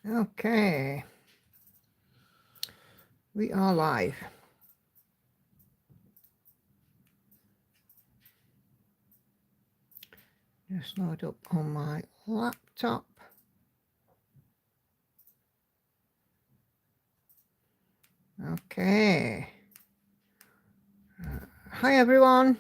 Okay. We are live. Just load up on my laptop. Okay. Hi, everyone.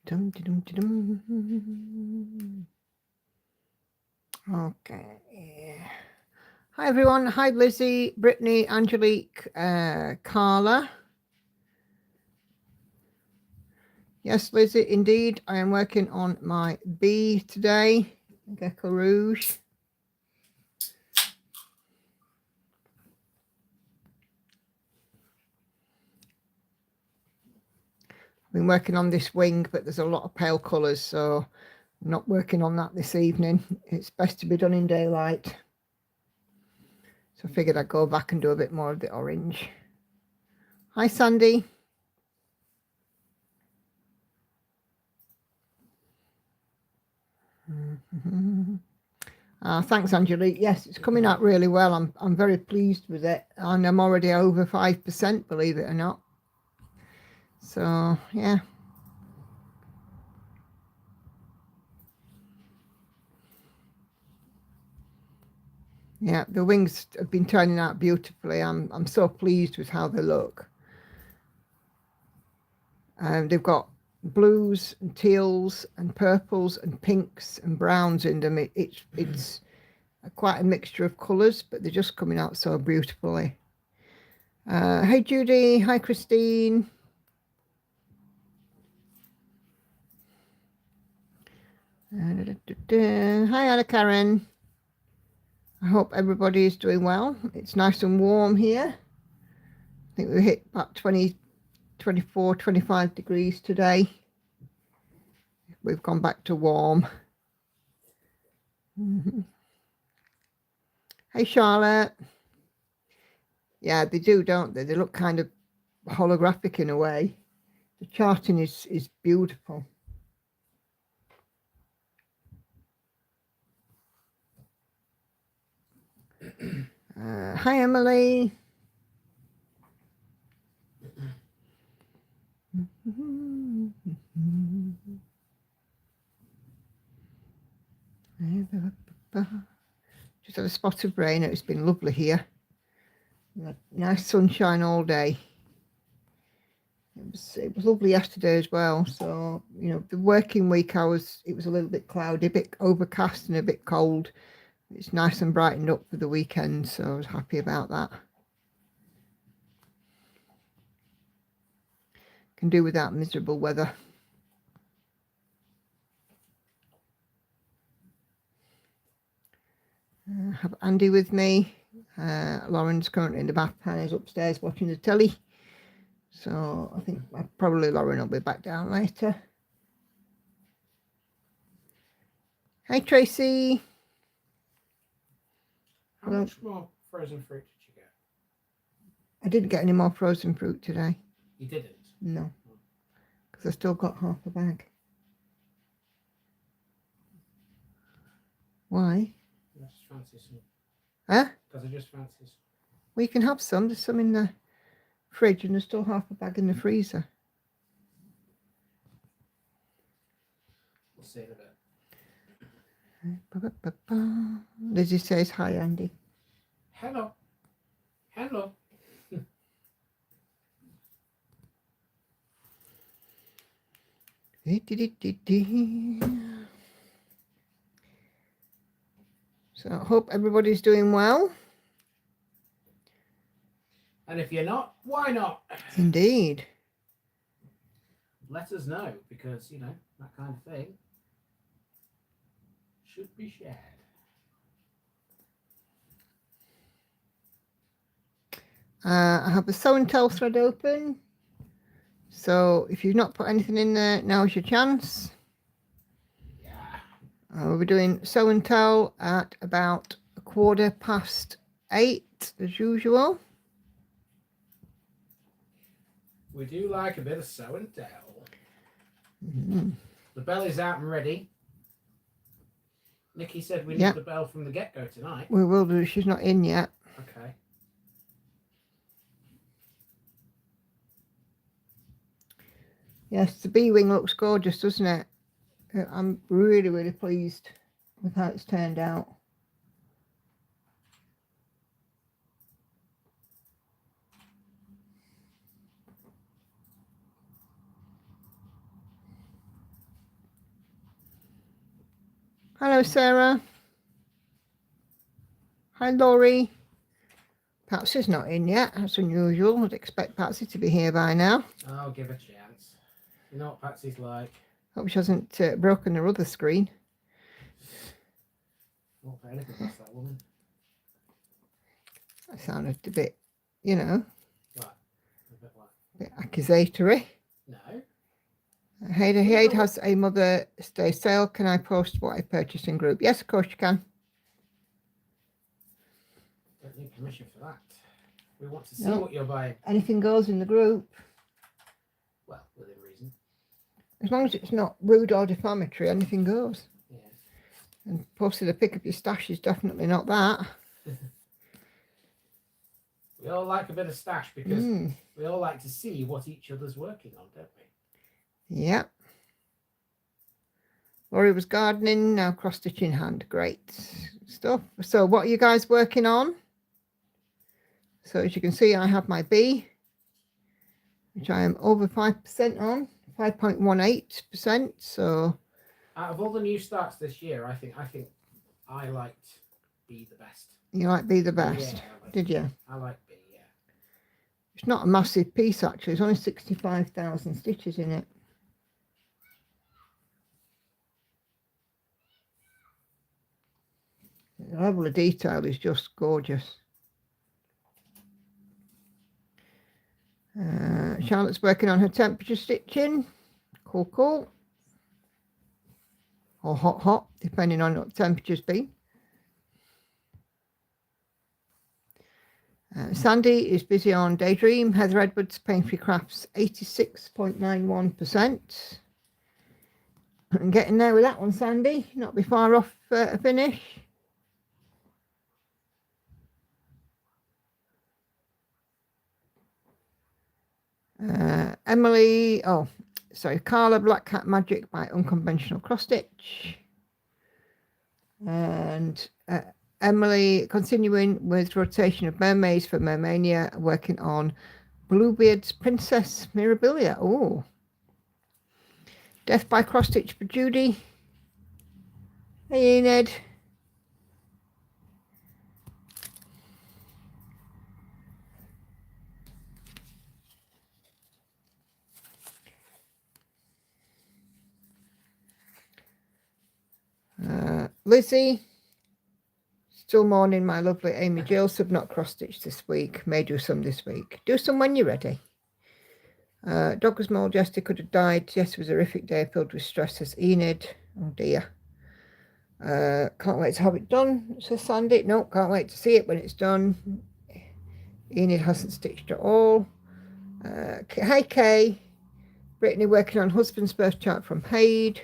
Dum, dum, dum, dum. Okay. Hi, everyone. Hi, Lizzie, Brittany, Angelique, Carla. Yes, Lizzie, indeed. I am working on my bee today, Gecko Rouge. I've been working on this wing, but there's a lot of pale colours, so I'm not working on that this evening. It's best to be done in daylight. So I figured I'd go back and do a bit more of the orange. Hi, Sandy. Thanks, Angelique. Yes, it's coming out really well. I'm very pleased with it, and I'm already over 5%, believe it or not. So yeah. Yeah, the wings have been turning out beautifully. I'm so pleased with how they look. They've got blues and teals and purples and pinks and browns in them. It's quite a mixture of colours, but they're just coming out so beautifully. Hey Judy, hi Christine. Hi Anna Karen. I hope everybody is doing well. It's nice and warm here. I think we hit about 20, 24, 25 degrees today. We've gone back to warm. Hey Charlotte. Yeah, they do, don't they? They look kind of holographic in a way. The charting is beautiful. Hi Emily. Just had a spot of rain. It's been lovely here. Nice sunshine all day. It was lovely yesterday as well. So, you know, the working week it was a little bit cloudy, a bit overcast and a bit cold. It's nice and brightened up for the weekend, so I was happy about that. Can do without miserable weather. Have Andy with me. Lauren's currently in the bath. Hannah's upstairs watching the telly. So I think probably Lauren will be back down later. Hi Tracy. How much more frozen fruit did you get? I didn't get any more frozen fruit today. You didn't? No. Because I still got half a bag. Why? I just fancy some. Huh? Because I just fancy some. Well, you can have some. There's some in the fridge and there's still half a bag in the freezer. We'll see in a bit. Lizzie says hi, Andy. Hello. Hello. So I hope everybody's doing well. And if you're not, why not? Indeed. Let us know, because, you know, that kind of thing should be shared. I have a sew and tell thread open. So if you've not put anything in there, now's your chance. Yeah. We'll be doing sew and tell at about 8:15 as usual. We do like a bit of show and tell. Mm. The bell is out and ready. Nikki said we need the bell from the get-go tonight. We will do. She's not in yet. Okay. Yes, the B-wing looks gorgeous, doesn't it? I'm really, really pleased with how it's turned out. Hello, Sarah. Hi, Laurie. Patsy's not in yet. That's unusual. I'd expect Patsy to be here by now. I'll give a chance. You know what Patsy's like. Hope she hasn't broken her other screen. Not for anything past that woman. I sounded a bit, you know, What? A bit what? a bit accusatory. No. Hayde has a Mother's Day sale. Can I post what I purchased in group? Yes, of course you can. Don't need permission for that. We want to see what you're buying. Anything goes in the group. Well, within reason. As long as it's not rude or defamatory, anything goes. Yeah. And posting a pic of your stash is definitely not that. We all like a bit of stash because we all like to see what each other's working on, don't we? Yeah. Laurie was gardening, now cross stitch in hand. Great stuff. So what are you guys working on? So as you can see, I have my B, which I am over 5% on, 5.18%. So out of all the new starts this year, I think I liked B the best. You like B the best? Yeah, Did you? I like B, yeah. It's not a massive piece actually. There's only 65,000 stitches in it. The level of detail is just gorgeous. Charlotte's working on her temperature stitching. Cool, cool. Or hot, hot, depending on what the temperature's been. Sandy is busy on Daydream. Heather Edwards, Painfree Crafts, 86.91%. And getting there with that one, Sandy. Not be far off a finish. Carla, Black Cat Magic by Unconventional Cross Stitch. And Emily continuing with rotation of mermaids for Mermania, working on Bluebeard's Princess Mirabilia. Oh, Death by Cross Stitch for Judy. Hey, Enid. Lizzie. Still mourning my lovely Amy Jills have not cross-stitched this week. May do some this week. Do some when you're ready. Dog was more Jester could have died. Yes, it was a horrific day filled with stress, says Enid. Oh dear. Can't wait to have it done, says Sandy. No, can't wait to see it when it's done. Enid hasn't stitched at all. Hi Kay. Brittany working on husband's birth chart from Hayde.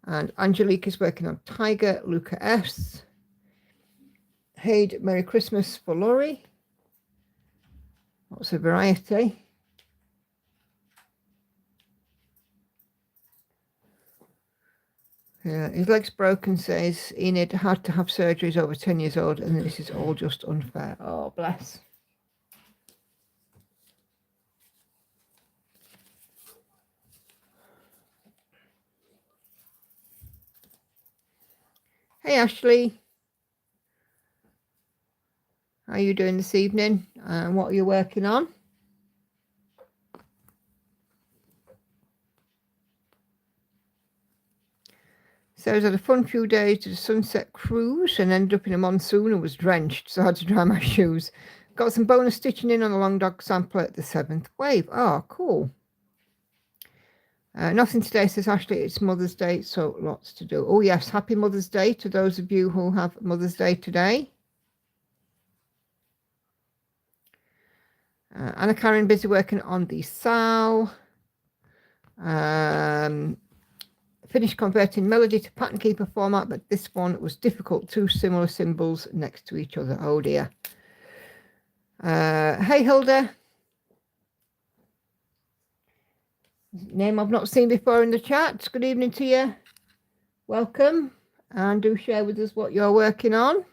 And Angelique is working on Tiger, Luca S. Hayde, Merry Christmas for Laurie. Lots of variety. His leg's broken, says Enid had to have surgery, he's over 10 years old, and this is all just unfair. Oh, bless. Hey, Ashley. How are you doing this evening? And what are you working on? Sarah's had a fun few days to the sunset cruise and ended up in a monsoon and was drenched, so I had to dry my shoes. Got some bonus stitching in on the long dog sampler at the 7th wave. Oh, cool. Nothing today, says Ashley. It's Mother's Day, so lots to do. Oh, yes. Happy Mother's Day to those of you who have Mother's Day today. Anna Karen busy working on the SAL. Finished converting Melody to Pattern Keeper format, but this one was difficult. 2 similar symbols next to each other. Oh dear. Hey Hilda. Name I've not seen before in the chat. Good evening to you. Welcome. And do share with us what you're working on.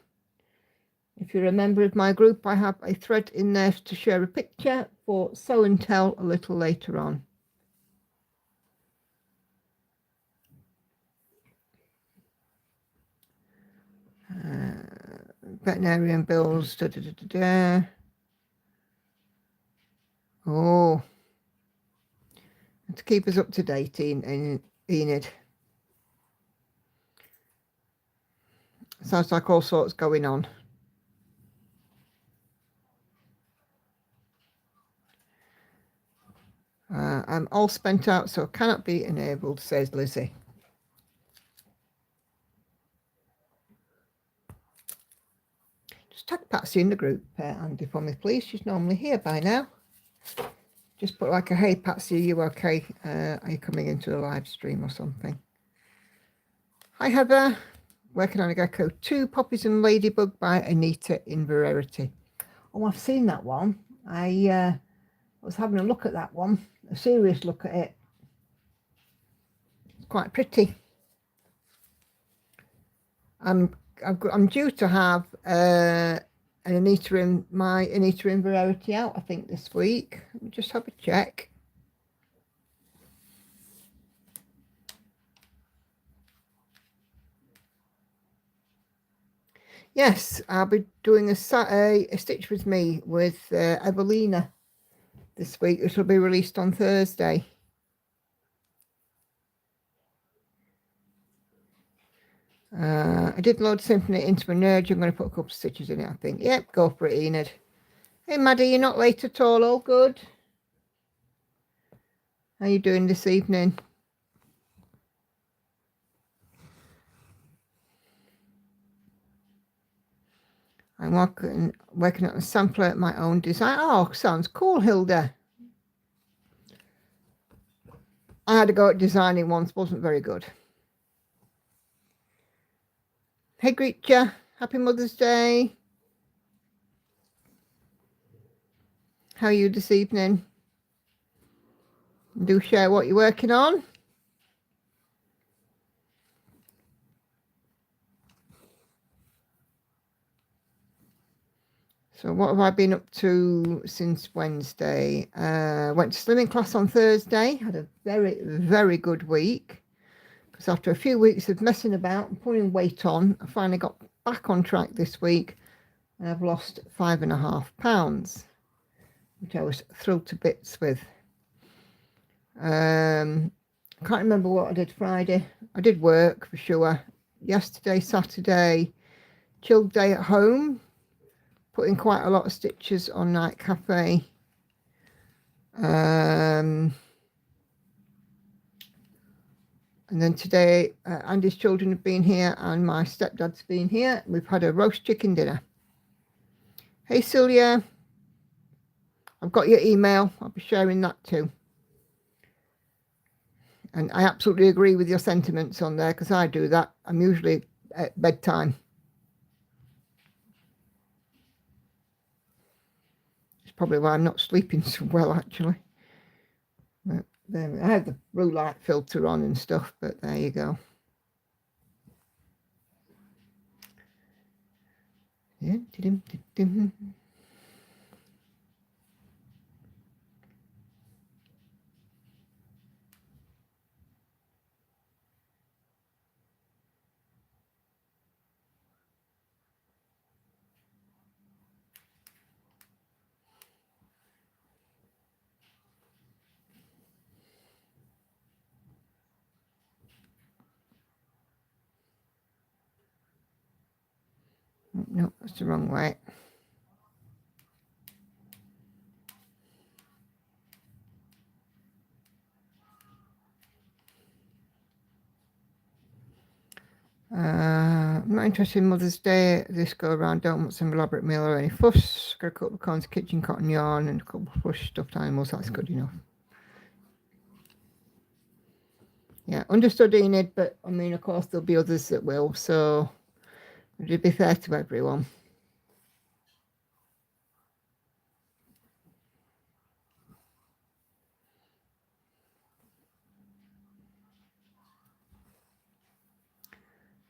If you're a member of my group, I have a thread in there to share a picture for Sew and Tell a little later on. Veterinarian bills. Da, da, da, da, da. Oh, to keep us up to date, Enid. Sounds like all sorts going on. I'm all spent out, so cannot be enabled, says Lizzie. Just tag Patsy in the group, Andy, for me, please. She's normally here by now. Just put like a, hey, Patsy, are you okay? Are you coming into the live stream or something? Hi, Heather. Working on a Gecko 2, Poppies and Ladybug by Anita in Verity. Oh, I've seen that one. I was having a look at that one, a serious look at it. It's quite pretty. I'm due to have my Anita in Verity out, I think, this week. Let me just have a check. Yes, I'll be doing a Stitch With Me with Evelina this week. It will be released on Thursday. I did load Symphony into my Nerd. I'm going to put a couple of stitches in it, I think. Yep, go for it, Enid. Hey, Maddie, you're not late at all. All good? How are you doing this evening? I'm working on a sampler at my own design. Oh, sounds cool, Hilda. I had a go at designing once, wasn't very good. Hey, Gretcha, happy Mother's Day. How are you this evening? Do share what you're working on. So what have I been up to since Wednesday? Went to slimming class on Thursday. Had a very, very good week. Because after a few weeks of messing about and putting weight on, I finally got back on track this week. And I've lost 5.5 pounds, which I was thrilled to bits with. Can't remember what I did Friday. I did work for sure. Yesterday, Saturday, chilled day at home. Put in quite a lot of stitches on Night Cafe. And then today, Andy's children have been here and my stepdad's been here. We've had a roast chicken dinner. Hey, Celia. I've got your email. I'll be sharing that too. And I absolutely agree with your sentiments on there because I do that. I'm usually at bedtime. It's probably why I'm not sleeping so well, actually. But there, I have the blue light filter on and stuff, but there you go. Yeah. No, that's the wrong way. I'm not interested in Mother's Day this go around. Don't want some elaborate meal or any fuss. Got a couple of cones, kitchen cotton yarn, and a couple of plush stuffed animals. That's good enough. Yeah, understood, Enid, but I mean, of course, there'll be others that will, so it'll be fair to everyone.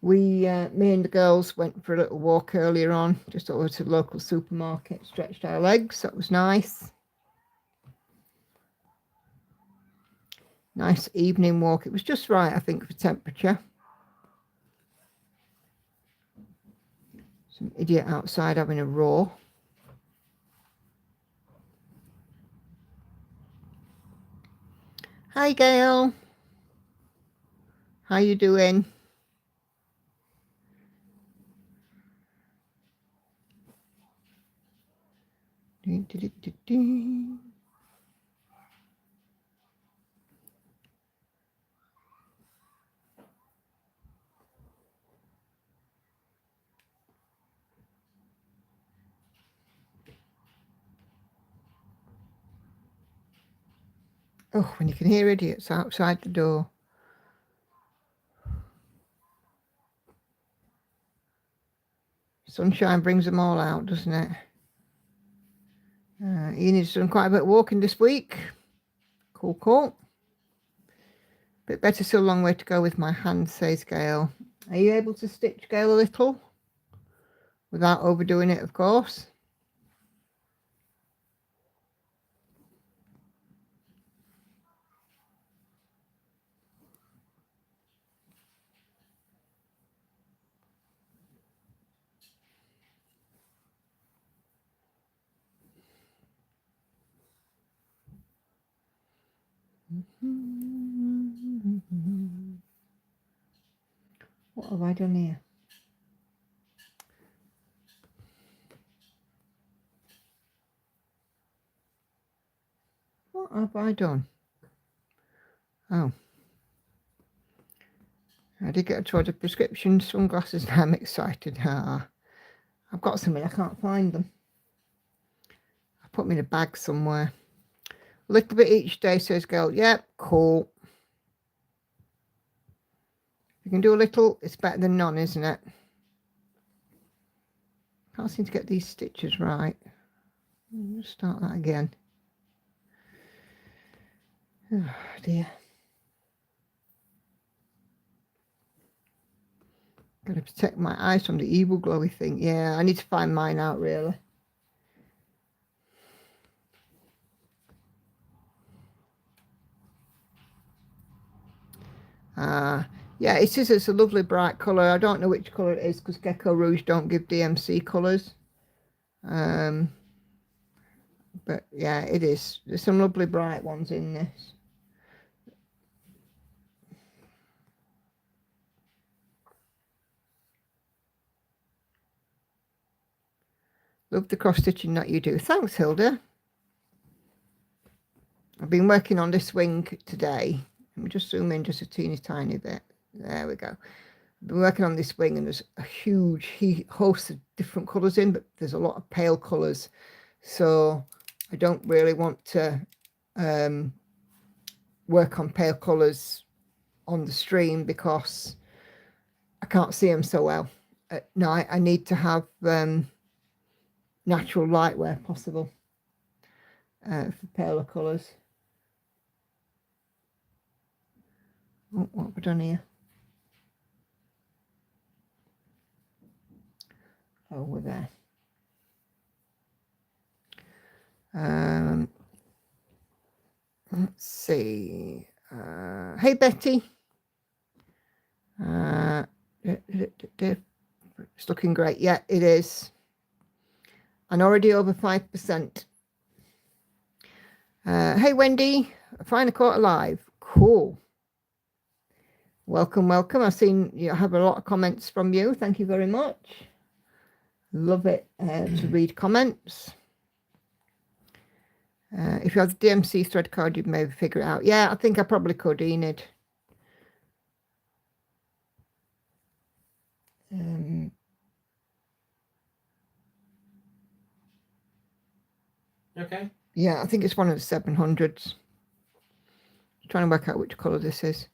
Me and the girls went for a little walk earlier on, just over to the local supermarket, stretched our legs. That was nice. Nice evening walk. It was just right, I think, for temperature. Some idiot outside having a roar. Hi, Gail. How you doing? Oh, when you can hear idiots outside the door. Sunshine brings them all out, doesn't it? Enid's done quite a bit of walking this week. Cool, cool. Bit better, still a long way to go with my hand, says Gail. Are you able to stitch, Gail, a little? Without overdoing it, of course. What have I done here? What have I done? Oh. I did get towards a prescription sunglasses and I'm excited. I've got something, I can't find them. I put them in a bag somewhere. A little bit each day, says Gail. Yep, cool. If you can do a little, it's better than none, isn't it? Can't seem to get these stitches right. I'll start that again. Oh dear. Gotta protect my eyes from the evil glowy thing. Yeah, I need to find mine out really. Yeah, it is. It's a lovely bright colour. I don't know which colour it is because Gecko Rouge don't give DMC colours. But yeah, it is. There's some lovely bright ones in this. Love the cross stitching that you do. Thanks, Hilda. I've been working on this wing today. Let me just zoom in just a teeny tiny bit. There we go. I've been working on this wing and there's a huge host of different colours in, but there's a lot of pale colours. So I don't really want to work on pale colours on the stream because I can't see them so well. At night I need to have natural light where possible for paler colours. Oh, what have I done here? Oh, we're there. Let's see. Hey, Betty. It's looking great. Yeah, it is. And already over 5%. Hey, Wendy. Find a quarter live. Cool. Welcome, welcome. I've seen you have a lot of comments from you. Thank you very much. Love it to read comments. If you have the DMC thread card, you'd maybe figure it out. Yeah, I think I probably could, Enid. Okay. Yeah, I think it's one of the 700s. Trying to work out which colour this is.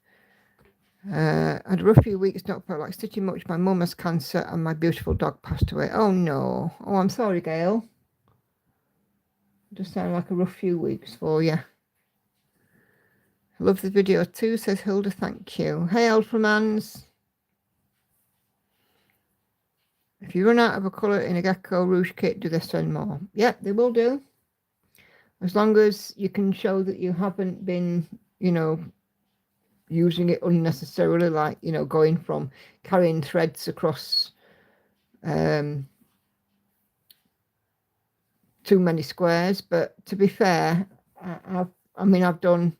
I had a rough few weeks, not felt like stitching much. My mum has cancer and my beautiful dog passed away. Oh no. Oh, I'm sorry, Gail. Just sound like a rough few weeks for you. I love the video too, says Hilda. Thank you. Hey, Ultramans. If you run out of a colour in a Gecko Rouge kit, do they send more? Yep, they will do. As long as you can show that you haven't been, you know, using it unnecessarily, like, you know, going from carrying threads across too many squares. But to be fair, I've done,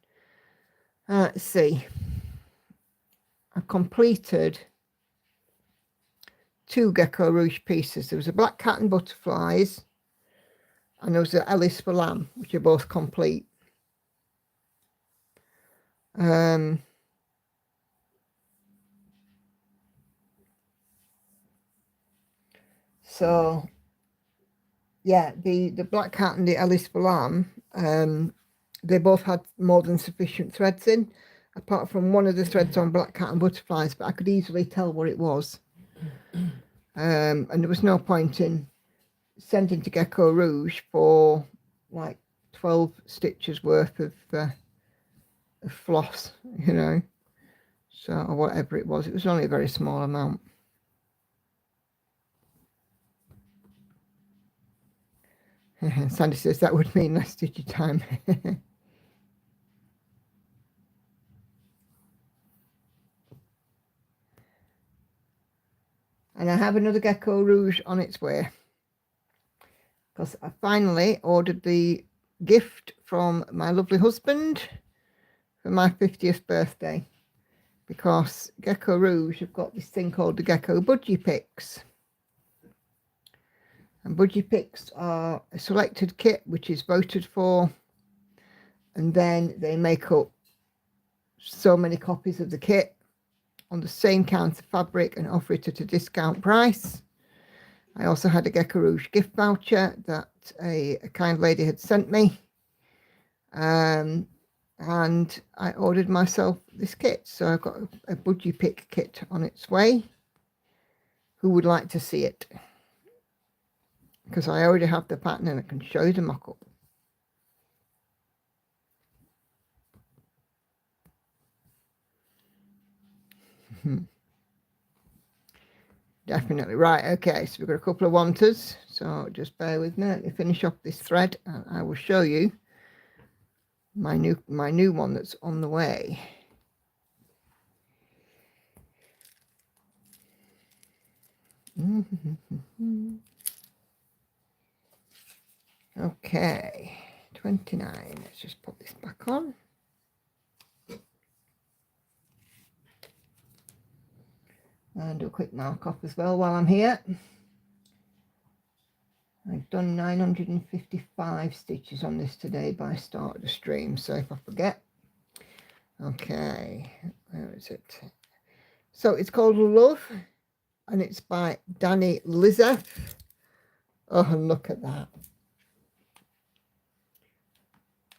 let's see, I've completed 2 Gecko Rouge pieces. There was a Black Cat and Butterflies, and there was an Alice for Lamb, which are both complete. So yeah, the Black Cat and the Alice for Lamb, they both had more than sufficient threads in, apart from one of the threads on Black Cat and Butterflies, but I could easily tell what it was. And there was no point in sending to Gecko Rouge for like 12 stitches worth of floss, you know, so, or whatever it was. It was only a very small amount. Sandy says that would mean less stitchy time. And I have another Gecko Rouge on its way, because I finally ordered the gift from my lovely husband for my 50th birthday, because Gecko Rouge have got this thing called the Gecko Budgie Picks. And Budgie Picks are a selected kit which is voted for, and then they make up so many copies of the kit on the same count of fabric and offer it at a discount price. I also had a Gecko Rouge gift voucher that a kind lady had sent me, and I ordered myself this kit. So I've got a Budgie Pick kit on its way. Who would like to see it? Because I already have the pattern and I can show you the mock-up. Definitely. Right, okay, so we've got a couple of wanters, so just bear with me. Let me finish off this thread and I will show you my new one that's on the way. Okay, 29. Let's just put this back on. And do a quick mark off as well while I'm here. I've done 955 stitches on this today by start of the stream, so if I forget. Okay, where is it? So it's called Love, and it's by Danny Lizeth. Oh, and look at that.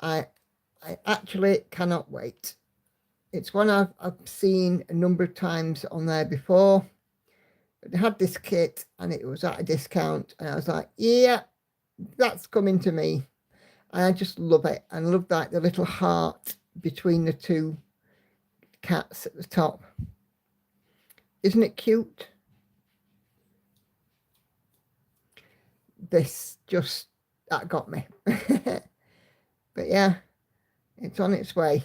I actually cannot wait. It's one I've seen a number of times on there before. But they had this kit and it was at a discount, and I was like, yeah, that's coming to me. And I just love it. And I love that the little heart between the two cats at the top. Isn't it cute? This just, that got me. But yeah, it's on its way.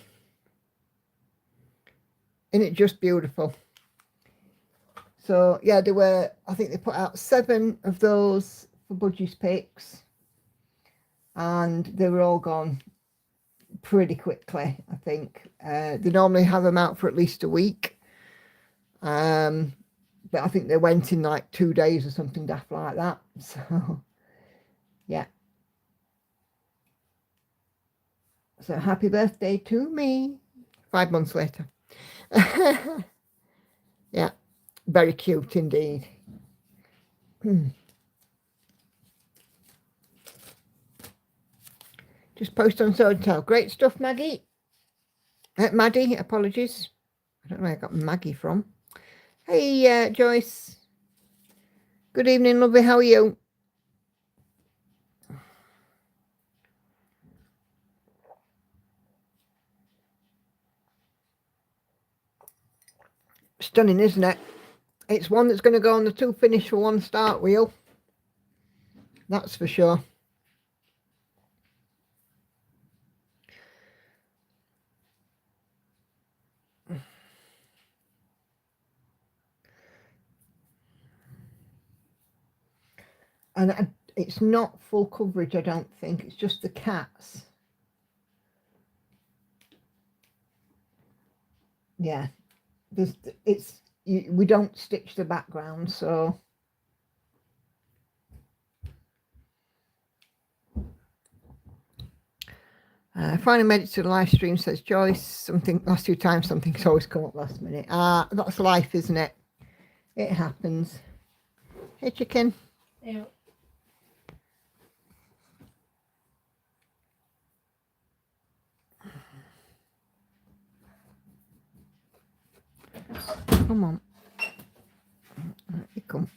Isn't it just beautiful? So yeah, there were, I think they put out 7 of those for Budgie's Picks, and they were all gone pretty quickly, I think. They normally have them out for at least a week, but I think they went in like 2 days or something daft like that. So yeah, so happy birthday to me 5 months later. Yeah, Very cute indeed. Just post on Sword Tell. Great stuff, Maggie. Maddie, apologies. I don't know where I got Maggie from. Hey, Joyce. Good evening, lovely. How are you? Stunning, isn't it? It's one that's going to go on the 2 finish for 1 start wheel. That's for sure. And it's not full coverage, I don't think. It's just the cats. Yeah. We don't stitch the background, so... Finally made it to the live stream, says Joyce. Something last 2 times, something's always come up last minute. That's life, isn't it? It happens. Hey, chicken. Yeah. Come on. Here you come.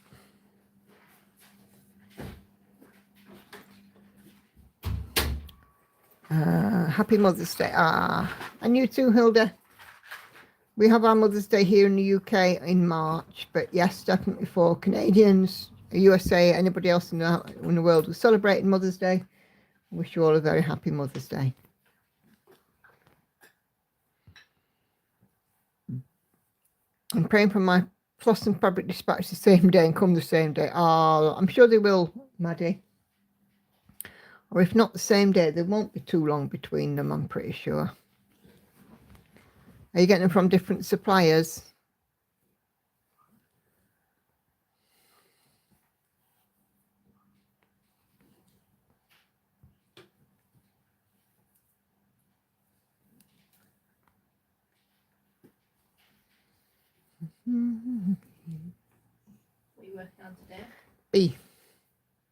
Happy Mother's Day. And you too, Hilda. We have our Mother's Day here in the UK in March, but yes, definitely for Canadians, USA, anybody else in the world who's celebrating Mother's Day. I wish you all a very happy Mother's Day. I'm praying for my floss and fabric dispatch the same day and come the same day. I'm sure they will, Maddie. Or if not the same day, there won't be too long between them, I'm pretty sure. Are you getting them from different suppliers? What are you working on today? B.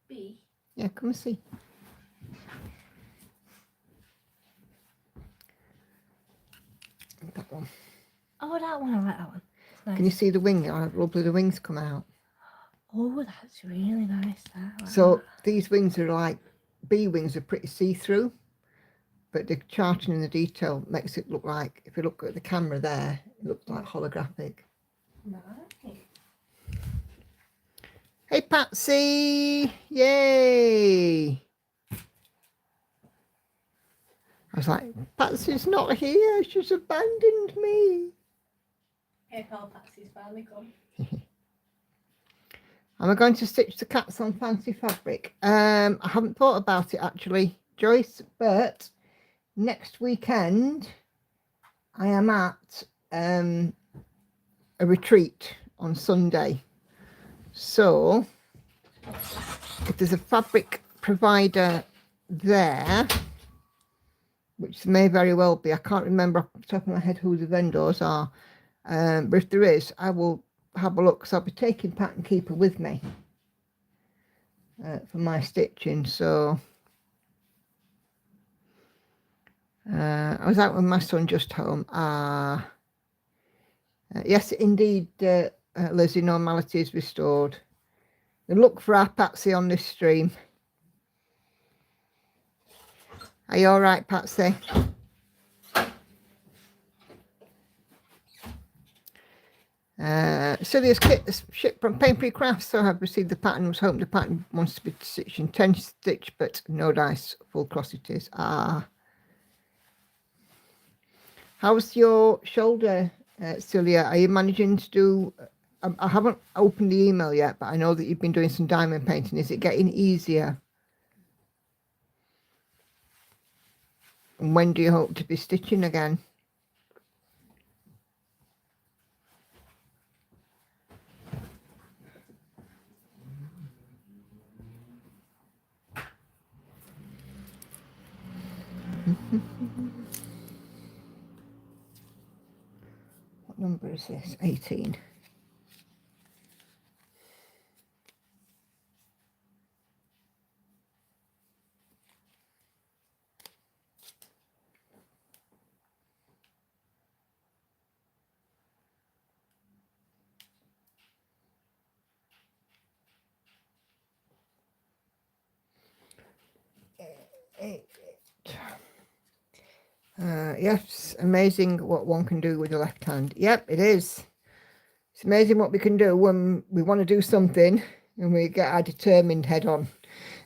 B? Yeah, come and see. That one. Oh, that one. I like that one. Nice. Can you see the wing? How lovely the wings come out. Oh, that's really nice. So these wings are like, bee wings are pretty see-through, but the charting and the detail makes it look like, if you look at the camera there, it looks like holographic. Nice. Hey, Patsy! Yay! I was like, Patsy's not here. She's abandoned me. Hey, Paul, Patsy's finally gone. Am I going to stitch the cats on fancy fabric? I haven't thought about it actually, Joyce, but next weekend I am at a retreat on Sunday. So if there's a fabric provider there, which may very well be, I can't remember off the top of my head who the vendors are, but if there is, I will have a look, because I'll be taking Pattern Keeper with me for my stitching. So I was out with my son just home. Yes, indeed, Lizzie, normality is restored. And look for our Patsy on this stream. Are you all right, Patsy? Celia's kit is shipped from Painfree Crafts, so I've received the pattern. Was hoping the pattern wants to be stitched in 10 stitch, but no dice, full cross it is. How's your shoulder, Celia? Are you managing to do... I haven't opened the email yet, but I know that you've been doing some diamond painting. Is it getting easier? And when do you hope to be stitching again? What number is this? 18. Yes, amazing what one can do with the left hand. Yep, it is. It's amazing what we can do when we want to do something and we get our determined head on.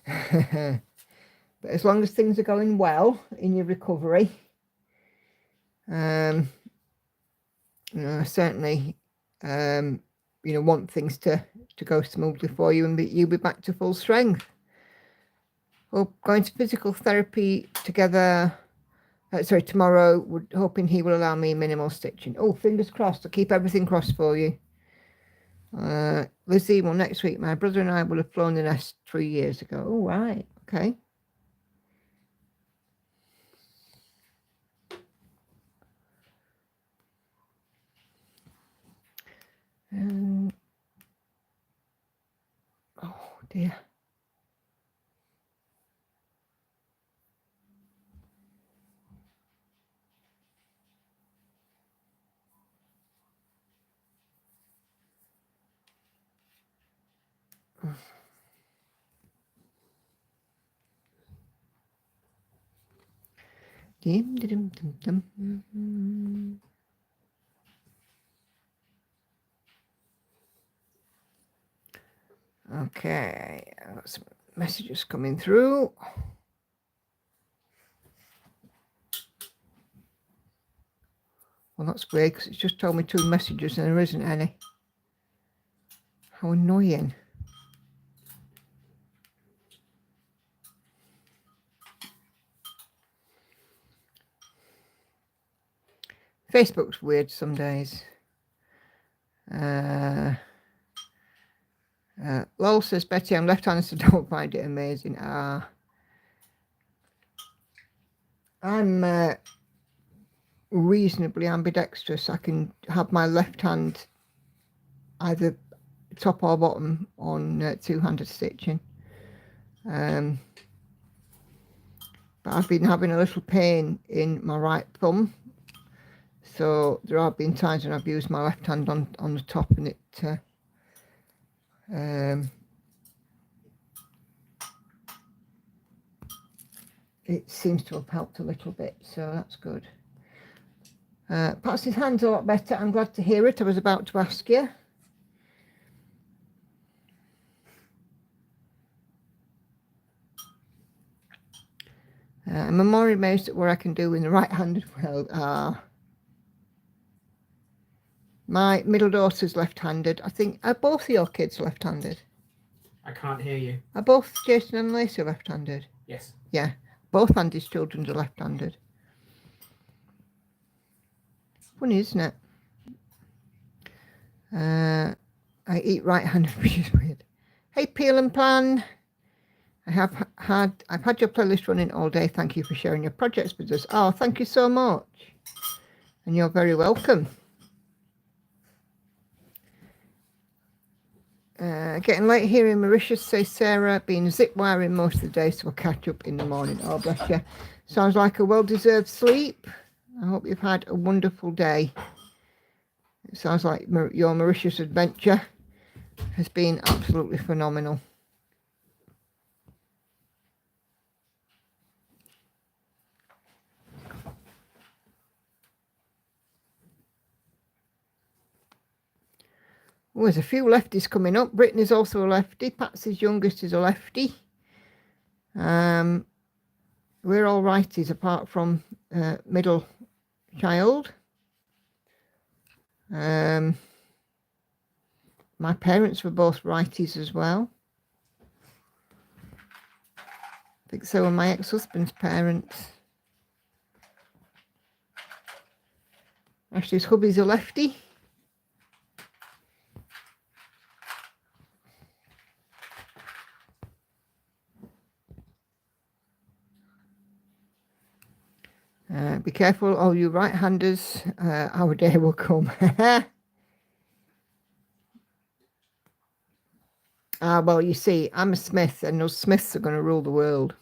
But as long as things are going well in your recovery, you know, certainly, you know, want things to go smoothly for you and you'll be back to full strength. We're going to physical therapy together. Tomorrow. We're hoping he will allow me minimal stitching. Oh, fingers crossed. I'll keep everything crossed for you. Lizzie, well, next week, my brother and I will have flown the nest 3 years ago. Oh, right. Okay. Oh, dear. Okay, I've got some messages coming through. Well, that's weird because it's just told me 2 messages and there isn't any. How annoying. Facebook's weird some days. Lol says, Betty, I'm left-handed, so don't find it amazing. I'm reasonably ambidextrous. I can have my left hand either top or bottom on two-handed stitching. But I've been having a little pain in my right thumb. So there have been times when I've used my left hand on the top and it seems to have helped a little bit, so that's good. Patsy's hand's a lot better. I'm glad to hear it. I was about to ask you. I'm more amazed at what I can do in the right-handed world. My middle daughter's left-handed. I think, are both of your kids left-handed? I can't hear you. Are both Jason and Lacey left-handed? Yes. Yeah, both Andy's children are left-handed. Funny, isn't it? I eat right-handed, which is weird. Hey, Peel and Plan. I've had your playlist running all day. Thank you for sharing your projects with us. Oh, thank you so much. And you're very welcome. Getting late here in Mauritius, says Sarah. Been zip wiring most of the day, so we'll catch up in the morning. Oh, bless you. Sounds like a well-deserved sleep. I hope you've had a wonderful day. It sounds like your Mauritius adventure has been absolutely phenomenal. Oh, there's a few lefties coming up. Brittany's also a lefty. Patsy's youngest is a lefty. We're all righties apart from middle child. My parents were both righties as well. I think so were my ex-husband's parents. Ashley's hubby's a lefty. Be careful, all you right-handers, our day will come. Well, you see, I'm a Smith, and those Smiths are going to rule the world.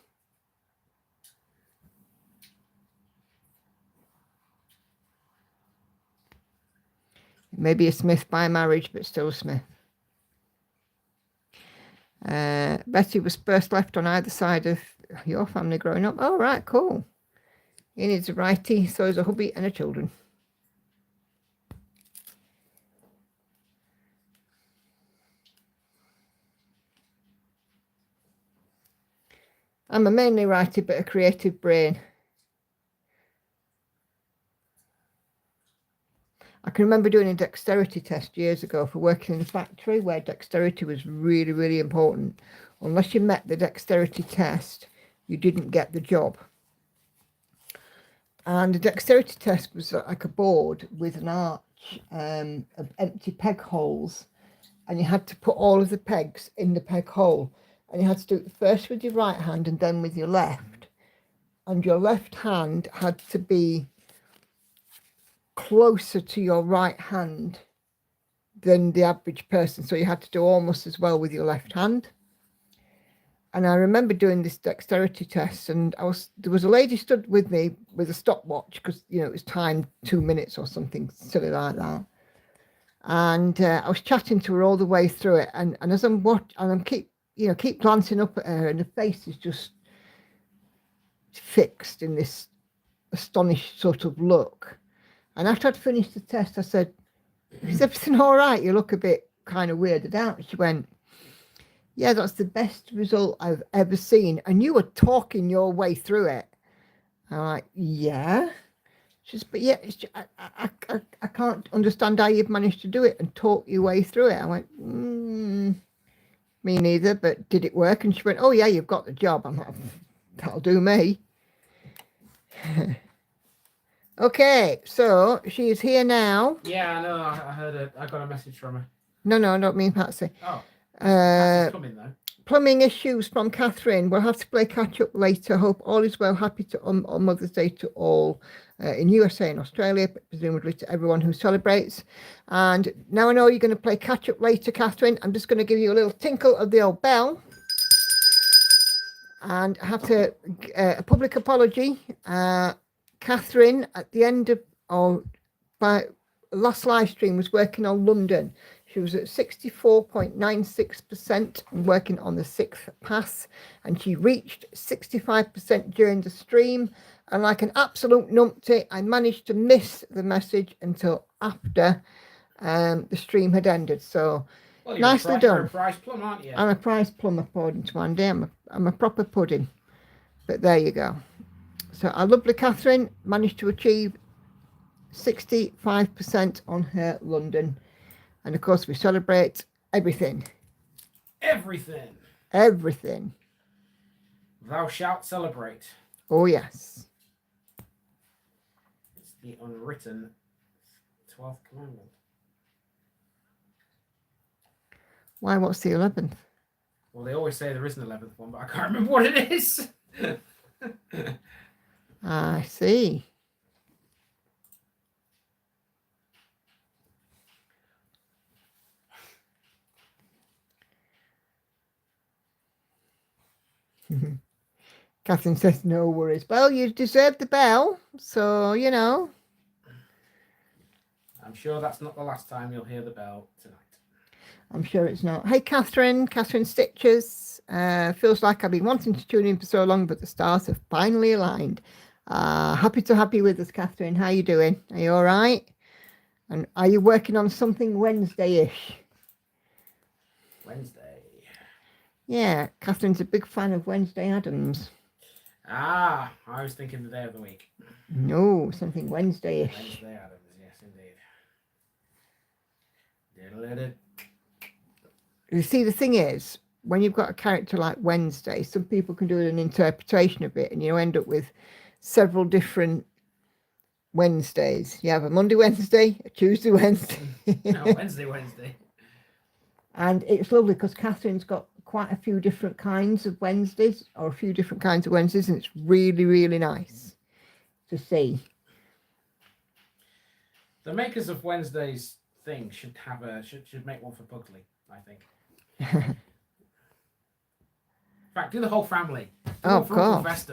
Maybe a Smith by marriage, but still a Smith. Betty was first left on either side of your family growing up. Oh, right, cool. He needs a righty, so is a hubby and a children. I'm a mainly righty, but a creative brain. I can remember doing a dexterity test years ago for working in a factory where dexterity was really, really important. Unless you met the dexterity test, you didn't get the job. And the dexterity test was like a board with an arch of empty peg holes, and you had to put all of the pegs in the peg hole, and you had to do it first with your right hand and then with your left, and your left hand had to be closer to your right hand than the average person, so you had to do almost as well with your left hand. And I remember doing this dexterity test, and there was a lady stood with me with a stopwatch because it was timed 2 minutes or something silly like that. And I was chatting to her all the way through it, and as I'm watching, and I'm keep glancing up at her, and her face is just fixed in this astonished sort of look. And after I'd finished the test, I said, "Is everything all right? You look a bit kind of weirded out." She went, "Yeah, that's the best result I've ever seen. And you were talking your way through it." I'm like, "Yeah." She says, "But yeah, I can't understand how you've managed to do it and talk your way through it." I went, "Me neither, but did it work?" And she went, "Oh yeah, you've got the job." I'm like, "That'll do me." Okay, so she's here now. Yeah, I know. I heard it. I got a message from her. No, I don't mean Patsy. Oh, Patsy's coming though. Plumbing issues from Catherine. We'll have to play catch up later. Hope all is well. Happy to on Mother's Day to all in USA and Australia, but presumably to everyone who celebrates. And now I know you're going to play catch up later, Catherine. I'm just going to give you a little tinkle of the old bell. And I have to a public apology. Catherine, at the end of by last live stream, was working on London. She was at 64.96% and working on the 6th pass, and she reached 65% during the stream. And like an absolute numpty, I managed to miss the message until after the stream had ended. So nicely done. You're a prize plum, aren't you? I'm a prize plum, according to Andy. I'm a proper pudding. But there you go. So our lovely Catherine managed to achieve 65% on her London. And of course, we celebrate everything. Everything. Everything. Thou shalt celebrate. Oh, yes. It's the unwritten 12th commandment. Why, what's the 11th? Well, they always say there is an 11th one, but I can't remember what it is. I see. Catherine says, "No worries." Well, you deserve the bell, so, I'm sure that's not the last time you'll hear the bell tonight. I'm sure it's not. Hey, Catherine Stitches. Feels like I've been wanting to tune in for so long, but the stars have finally aligned. Happy to have you with us, Catherine. How you doing? Are you all right? And are you working on something Wednesday-ish? Wednesday. Yeah, Catherine's a big fan of Wednesday Addams. I was thinking the day of the week. No, something Wednesday-ish. Wednesday Addams, yes, indeed. You see, the thing is, when you've got a character like Wednesday, some people can do an interpretation of it, and you end up with several different Wednesdays. You have a Monday Wednesday, a Tuesday Wednesday. No, Wednesday. And it's lovely because Catherine's got quite a few different kinds of Wednesdays, and it's really, really nice to see. The makers of Wednesday's thing should make one for Pugsley, I think. In fact, do the whole family. Oh, of course.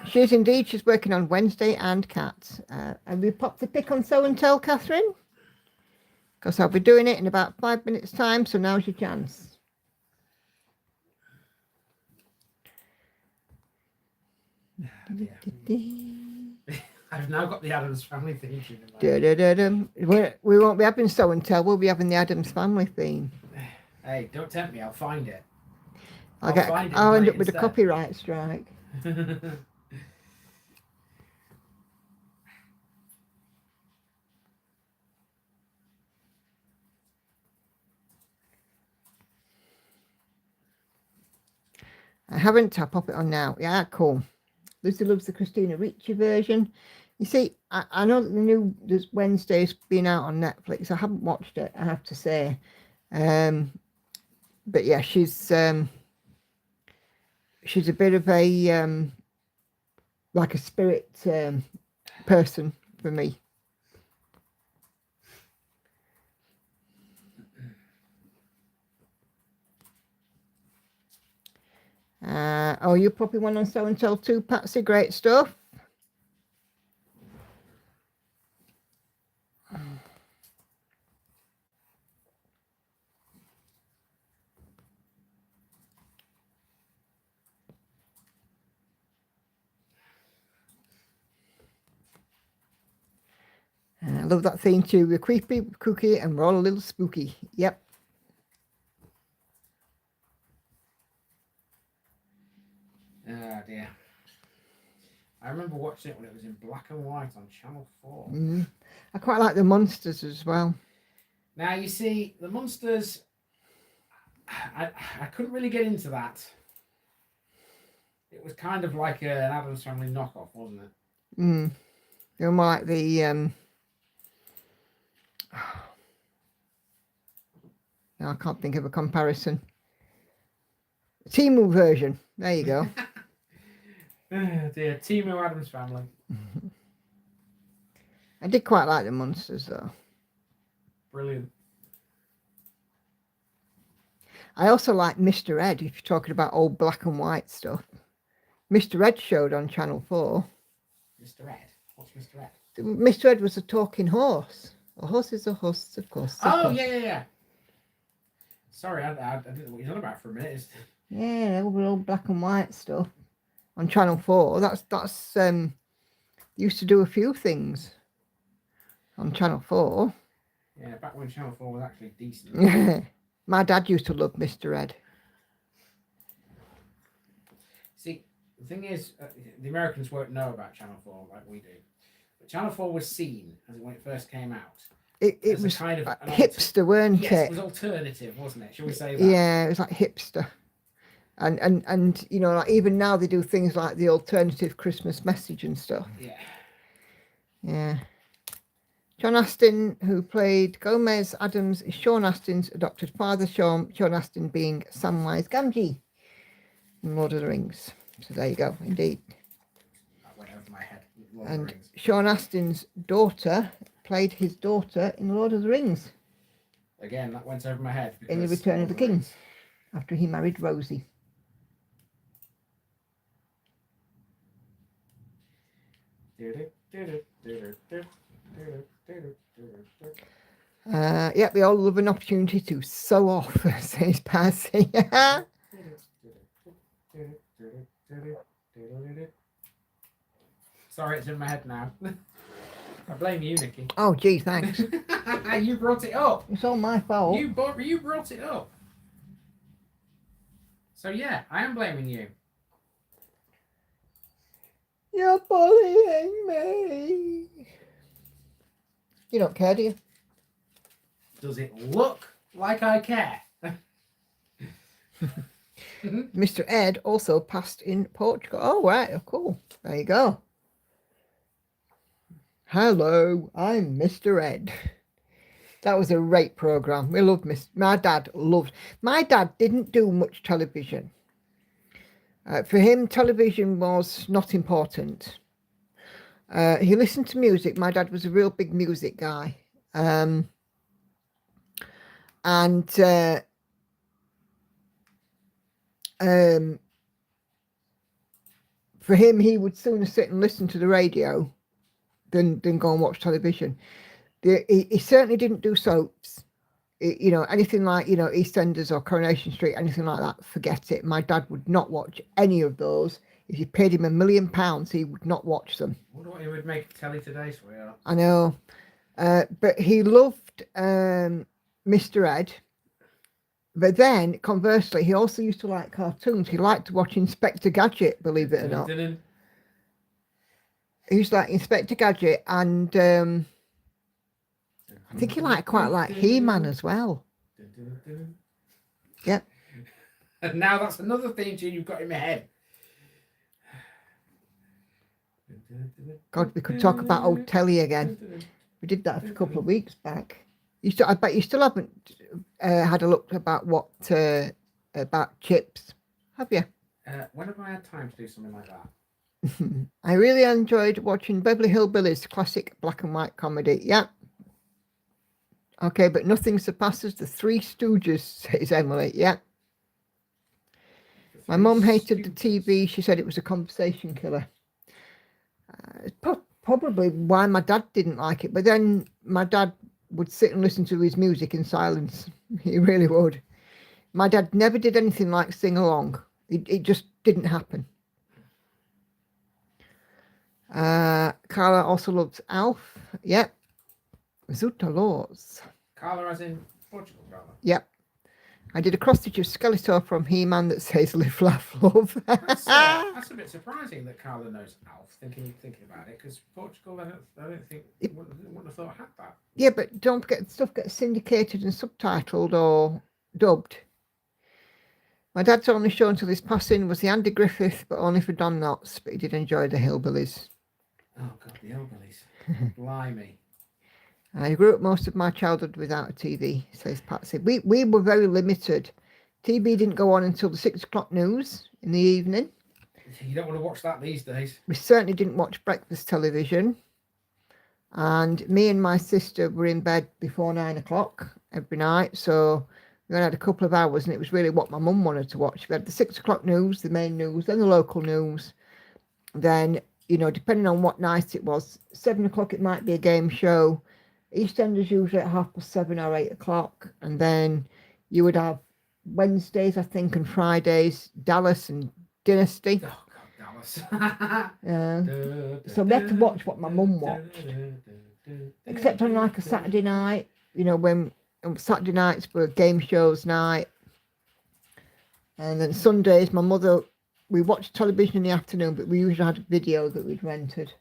She's working on Wednesday and Cats. And we popped the pick on Show and Tell, Catherine? Because I'll be doing it in about 5 minutes' time, so now's your chance. I've now got the Addams Family theme tune in my Da, head. da, da, da. We won't be having Show and Tell. We'll be having the Addams Family theme. Hey, don't tempt me. I'll find it. I'll find it and I'll play end it up with a instead. copyright strike. I haven't. I'll pop it on now. Yeah, cool. Lucy loves the Christina Ricci version. You see, I know that the new Wednesday's been out on Netflix. I haven't watched it, I have to say. But yeah, she's a bit of a like a spirit person for me. Oh, you're popping one on Show and Tell too, Patsy. Great stuff. I love that theme too. We're creepy, cookie, and we're all a little spooky. Yep. Oh dear. I remember watching it when it was in black and white on Channel 4. I quite like the monsters as well. Now, you see, the Munsters, I couldn't really get into that. It was kind of like an Addams Family knockoff, wasn't it? They were more like the no, I can't think of a comparison. Timu version. There you go. Oh dear, Timu Addams Family. I did quite like the monsters though. Brilliant. I also like Mr. Ed, if you're talking about old black and white stuff. Mr. Ed showed on Channel 4. Mr. Ed? What's Mr. Ed? Mr. Ed was a talking horse. A horse is a horse, of course. Yeah. Sorry, I didn't know what you're on about for a minute. Yeah, all black and white stuff on Channel 4. That's used to do a few things on Channel 4. Yeah, back when Channel 4 was actually decent. My dad used to love Mr. Ed. See, the thing is, the Americans won't know about Channel 4 like we do. But Channel 4 was seen when it first came out. It was kind of hipster, weren't yes, it? It was alternative, wasn't it? Shall we say that? Yeah, it was like hipster. And you know, like even now they do things like the alternative Christmas message and stuff. Yeah. Yeah. John Astin, who played Gomez Adams, is Sean Astin's adopted father, Sean Astin being Samwise Gamgee in Lord of the Rings. So there you go, indeed. That went over my head. And Sean Astin's daughter played his daughter in Lord of the Rings. Again, that went over my head. In The Return of the King, after he married Rosie. Yep, we all love an opportunity to sew off, says Percy. Sorry, it's in my head now. I blame you, Nikki. Oh, gee, thanks. You brought it up. It's all my fault. You brought it up. So yeah, I am blaming you. You're bullying me. You don't care, do you? Does it look like I care? Mr. Ed also passed in Portugal. Oh, right. Oh, cool. There you go. Hello, I'm Mr. Ed. That was a great program. We loved my dad loved. My dad didn't do much television. For him, television was not important. He listened to music. My dad was a real big music guy. For him, he would sooner sit and listen to the radio than go and watch television. He certainly didn't do soaps. You know, anything like, you know, EastEnders or Coronation Street, anything like that, forget it. My dad would not watch any of those. if you paid him £1 million, he would not watch them. I wonder what he would make telly today, sweetheart. I know. But he loved Mr. Ed. But then, conversely, he also used to like cartoons. He liked to watch Inspector Gadget, believe it or not. He used to like Inspector Gadget, and I think he quite liked He-Man as well. Yep. And now that's another theme tune you've got in my head. God, we could talk about old telly again. We did that a couple of weeks back. I bet you still haven't had a look about about chips, have you? When have I had time to do something like that? I really enjoyed watching Beverly Hillbillies, classic black and white comedy. Yeah. Okay, but nothing surpasses the Three Stooges, says Emily. Yeah. My mum hated the TV. She said it was a conversation killer. It's probably why my dad didn't like it. But then my dad would sit and listen to his music in silence. He really would. My dad never did anything like sing along. It just didn't happen. Carla also loves Alf. Yep. Zuta Laws. Carla as in Portugal, Carla? Yep. I did a cross stitch of Skeletor from He-Man that says live, laugh, love. That's a bit surprising that Carla knows Alf, thinking about it, because Portugal, I don't think, wouldn't have thought had that. Yeah, but don't forget, stuff gets syndicated and subtitled or dubbed. My dad's only show until his passing was the Andy Griffith, but only for Don Knotts, but he did enjoy the Hillbillies. Oh, God, the Hillbillies. Blimey. I grew up most of my childhood without a TV, says Patsy. We were very limited. TV didn't go on until the 6 o'clock news in the evening. You don't want to watch that these days. We certainly didn't watch breakfast television. And me and my sister were in bed before 9 o'clock every night. So we only had a couple of hours, and it was really what my mum wanted to watch. We had the 6 o'clock news, the main news, then the local news. Then, depending on what night it was, 7 o'clock it might be a game show. EastEnders usually at 7:30 or 8 o'clock, and then you would have Wednesdays, I think, and Fridays, Dallas and Dynasty. Oh, God, Dallas. So we had to watch what my mum watched, except on like a Saturday night, when Saturday nights were game shows night. And then Sundays, we watched television in the afternoon, but we usually had a video that we'd rented.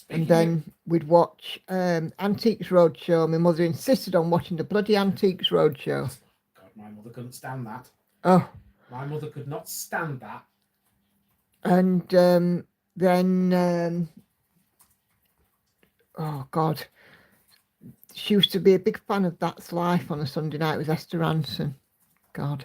And then we'd watch Antiques Roadshow. My mother insisted on watching the bloody Antiques Roadshow. God, my mother couldn't stand that. Oh. My mother could not stand that. And then, oh God, she used to be a big fan of That's Life on a Sunday night with Esther Ranson. God.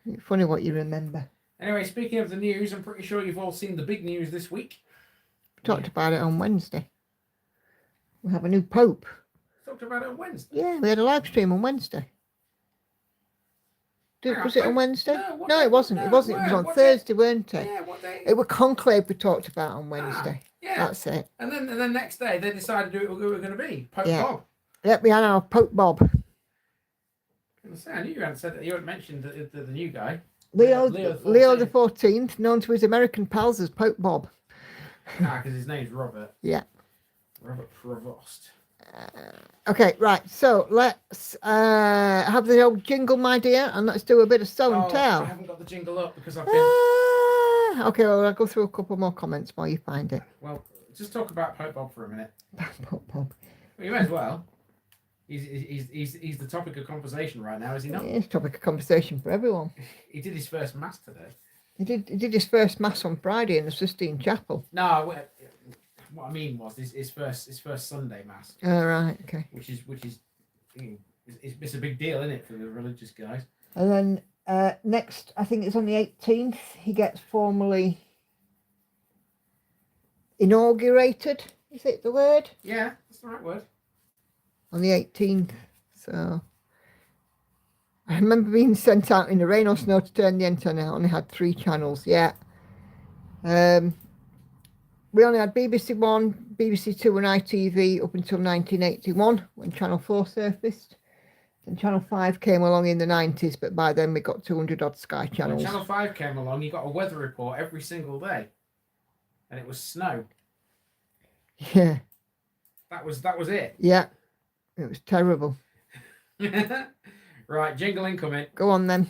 It's funny what you remember. Anyway, speaking of the news, I'm pretty sure you've all seen the big news this week. We talked about it on Wednesday. We have a new Pope. Talked about it on Wednesday? Yeah, we had a live stream on Wednesday. Was it on Wednesday? No, it wasn't. It wasn't. It was on Thursday, weren't it? Yeah, what day? It was Conclave we talked about on Wednesday. Yeah. That's it. And then next day, they decided who we were going to be. Pope Bob. Yep, we had our Pope Bob. I knew you hadn't mentioned the new guy. Leo the 14th, known to his American pals as Pope Bob. Because his name's Robert. Yeah. Robert Provost. Okay, right. So let's have the old jingle, my dear, and let's do a bit of show and tell. I haven't got the jingle up because I've been... Okay, well, I'll go through a couple more comments while you find it. Well, just talk about Pope Bob for a minute. Pope Bob. Well, you may as well. He's the topic of conversation right now, is he not? It's topic of conversation for everyone. He did his first mass today. He did his first mass on Friday in the Sistine Chapel. No, what I mean was his first Sunday mass. Oh, right, okay. Which is it's a big deal, isn't it, for the religious guys? And then next, I think it's on the 18th, he gets formally inaugurated. Is it the word? Yeah, that's the right word. On the 18th. So I remember being sent out in the rain or snow to turn the antenna. I only had 3 channels. Yeah. We only had BBC One, BBC Two and ITV up until 1981 when Channel 4 surfaced. And Channel 5 came along in the 90s, but by then we got 200 odd Sky When channels. Channel 5 came along, you got a weather report every single day. And it was snow. Yeah. That was it. Yeah. It was terrible. Right, jingle incoming. Go on then.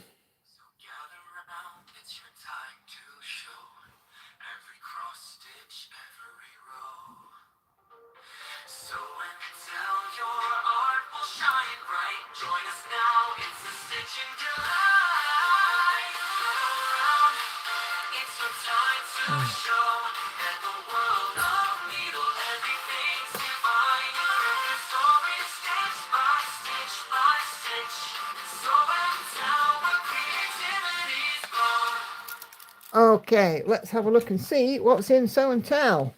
Okay, let's have a look and see what's in Show and Tell.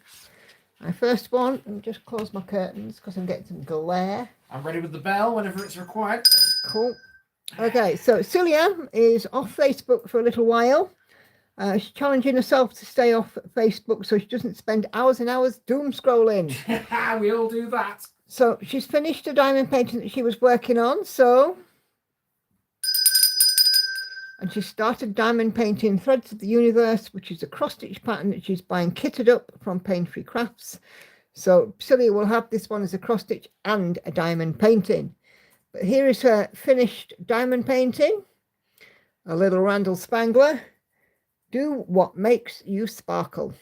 My first one, let me just close my curtains because I'm getting some glare. I'm ready with the bell whenever it's required. Cool. Okay, so Celia is off Facebook for a little while. She's challenging herself to stay off Facebook so she doesn't spend hours and hours doom scrolling. We all do that. So she's finished a diamond painting that she was working on, so... And she started diamond painting Threads of the Universe, which is a cross-stitch pattern that she's buying kitted up from Pain Free Crafts. So Celia will have this one as a cross-stitch and a diamond painting. But here is her finished diamond painting. A little Randall Spangler. Do what makes you sparkle.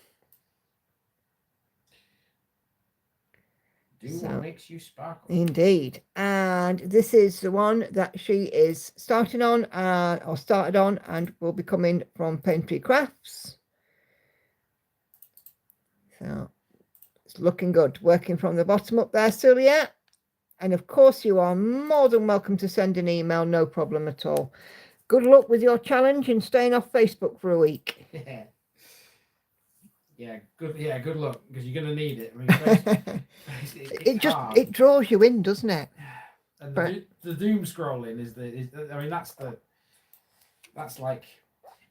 Do what makes you sparkle. Indeed. And this is the one that she is starting on, or started on, and will be coming from Pain Free Crafts. So it's looking good. Working from the bottom up there, Celia. And of course, you are more than welcome to send an email, no problem at all. Good luck with your challenge and staying off Facebook for a week. Yeah, good luck, because you're going to need it. I mean, it draws you in, doesn't it? And the doom scrolling that's like,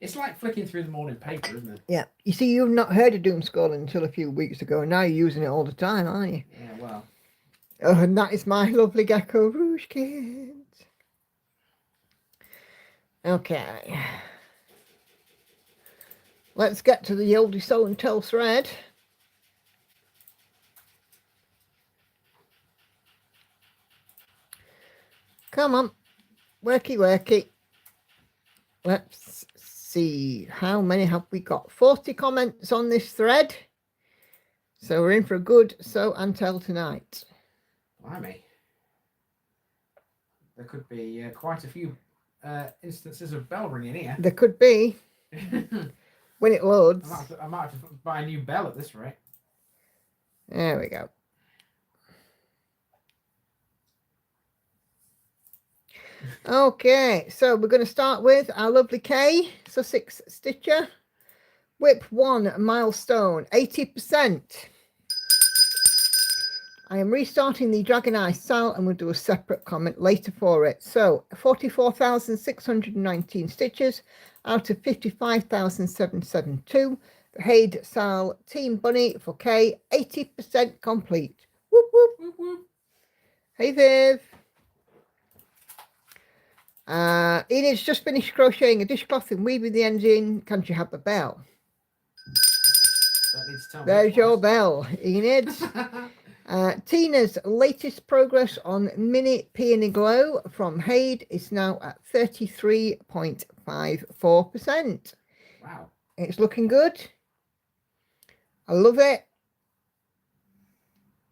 it's like flicking through the morning paper, isn't it? Yeah. You see, you've not heard of doom scrolling until a few weeks ago, and now you're using it all the time, aren't you? Yeah, well. Oh, and that is my lovely Gecko Rouge Kids. Okay. Let's get to the oldie Show and Tell thread. Come on. Worky, worky. Let's see. How many have we got? 40 comments on this thread. So we're in for a good Show and Tell tonight. Blimey. There could be quite a few instances of bell ringing here. There could be. When it loads. I might have to buy a new bell at this rate. There we go. Okay, so we're going to start with our lovely Kay, Sussex Stitcher. Whip 1 milestone, 80%. I am restarting the Dragon Eye Sal and we'll do a separate comment later for it. So 44,619 stitches out of 55,772. The Haid Sal Team Bunny for Kay, 80% complete. Whoop, whoop, whoop, whoop. Hey, Viv. Enid's just finished crocheting a dishcloth and weaving the ends in. Can't you have the bell? There's your bell, Enid. Tina's latest progress on Mini Peony Glow from Haid is now at 33.54%. Wow. It's looking good. I love it.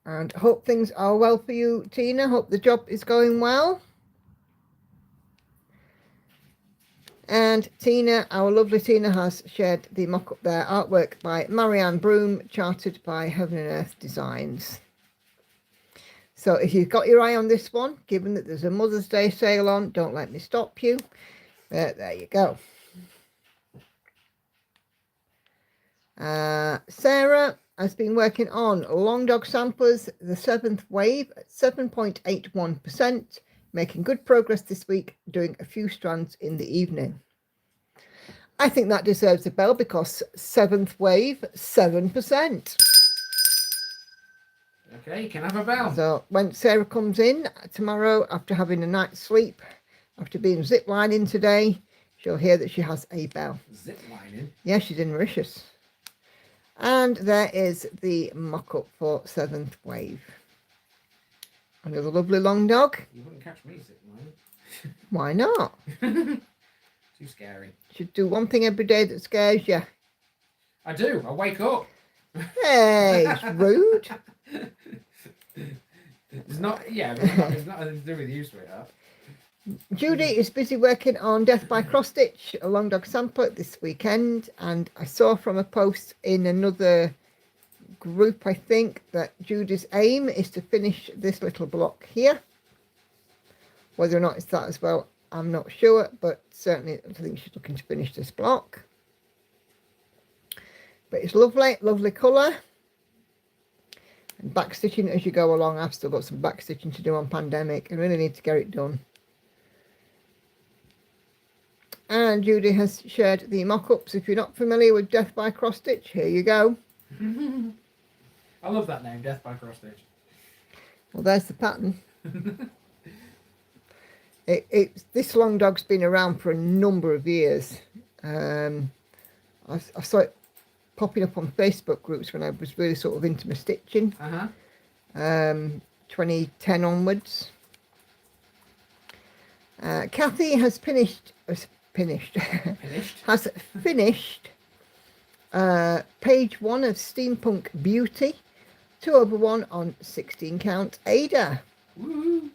And hope things are well for you, Tina. Hope the job is going well. And Tina, our lovely Tina, has shared the mock-up there. Artwork by Marianne Broom, charted by Heaven and Earth Designs. So if you've got your eye on this one, given that there's a Mother's Day sale on, don't let me stop you. There you go. Sarah has been working on Long Dog Samplers, the 7th wave at 7.81%, making good progress this week, doing a few strands in the evening. I think that deserves a bell because 7th wave, 7%. Okay, you can have a bell. So when Sarah comes in tomorrow, after having a night's sleep, after being ziplining today, she'll hear that she has a bell. Zip lining. Yeah, she's in Mauritius. And there is the mock-up for 7th Wave. Another lovely long dog. You wouldn't catch me zip lining. Why not? Too scary. Should do one thing every day that scares you. I do. I wake up. Hey, it's rude. It's not. Yeah, but it's not nothing to do with you, sweetheart. Judy is busy working on Death by Cross Stitch, a long dog sampler this weekend, and I saw from a post in another group, I think, that Judy's aim is to finish this little block here. Whether or not it's that as well, I'm not sure, but certainly I think she's looking to finish this block. But it's lovely, lovely colour. And back stitching as you go along. I've still got some back stitching to do on Pandemic. I really need to get it done. And Judy has shared the mock-ups. If you're not familiar with Death by Cross Stitch, here you go. I love that name, Death by Cross Stitch. Well, there's the pattern. This long dog's been around for a number of years. I saw it popping up on Facebook groups when I was really sort of into my stitching. 2010 onwards. Kathy has finished page 1 of Steampunk Beauty, 2/1 on 16 count Ada. Woo-hoo.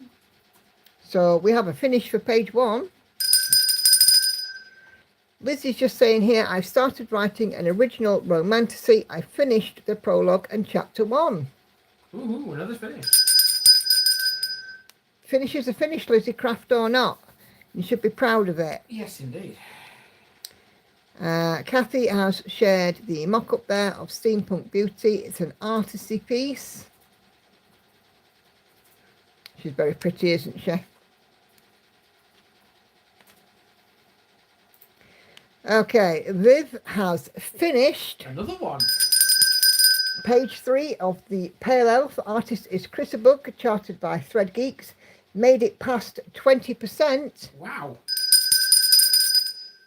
So we have a finish for page 1. Liz is just saying here, I've started writing an original romantasy. I finished the prologue and chapter 1. Ooh, another finish. Finish is a finish, Lizzie, craft or not. You should be proud of it. Yes, indeed. Kathy has shared the mock-up there of Steampunk Beauty. It's an artisty piece. She's very pretty, isn't she? Okay, Viv has finished Another one. page 3 of the Pale Elf. Artist is Chris Bug, charted by Thread Geeks. Made it past 20%. Wow.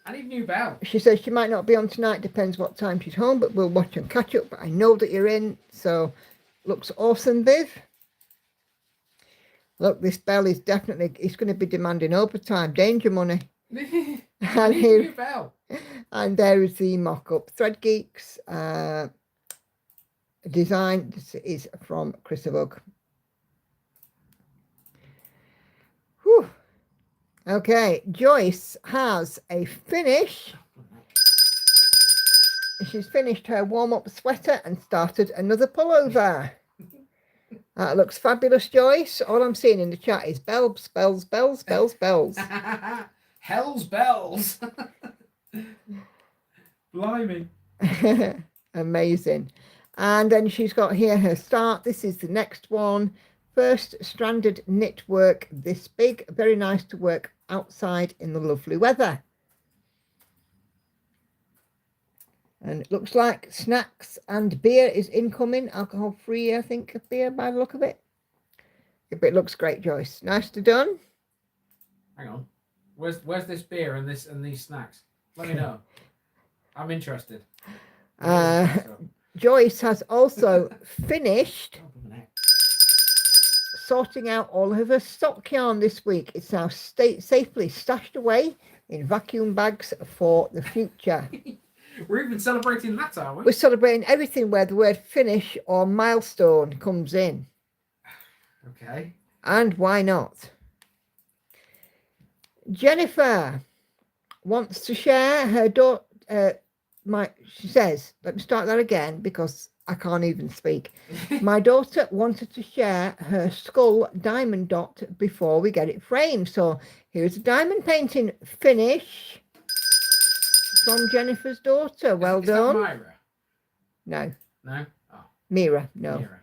I need a new bell. She says she might not be on tonight, depends what time she's home, but we'll watch and catch up. But I know that you're in, so looks awesome, Viv. Look, this bell is definitely, it's going to be demanding overtime, danger money. I need a new bell. And there is the mock-up. Thread Geeks design. This is from Chris Bug. Whew. Okay, Joyce has a finish. She's finished her warm-up sweater and started another pullover. That looks fabulous, Joyce. All I'm seeing in the chat is bells, bells, bells, bells, bells. Hell's bells. Blimey. Amazing. And then she's got here her start. This is the next one. First stranded knit work this big. Very nice to work outside in the lovely weather. And it looks like snacks and beer is incoming. Alcohol free, I think, of beer by the look of it. But it looks great, Joyce. Nicely done. Hang on. Where's this beer and these snacks? Let me know. I'm interested. Joyce has also finished sorting out all of her stock yarn this week. It's now safely stashed away in vacuum bags for the future. We're even celebrating that, are we? We're celebrating everything where the word finish or milestone comes in. Okay. And why not? Jennifer wants to share her daughter. She says, let me start that again because I can't even speak. My daughter wanted to share her skull diamond dot before we get it framed. So here's a diamond painting finish from Jennifer's daughter. Well done. Is that Myra? No. No? Oh. Mira, no. Mira.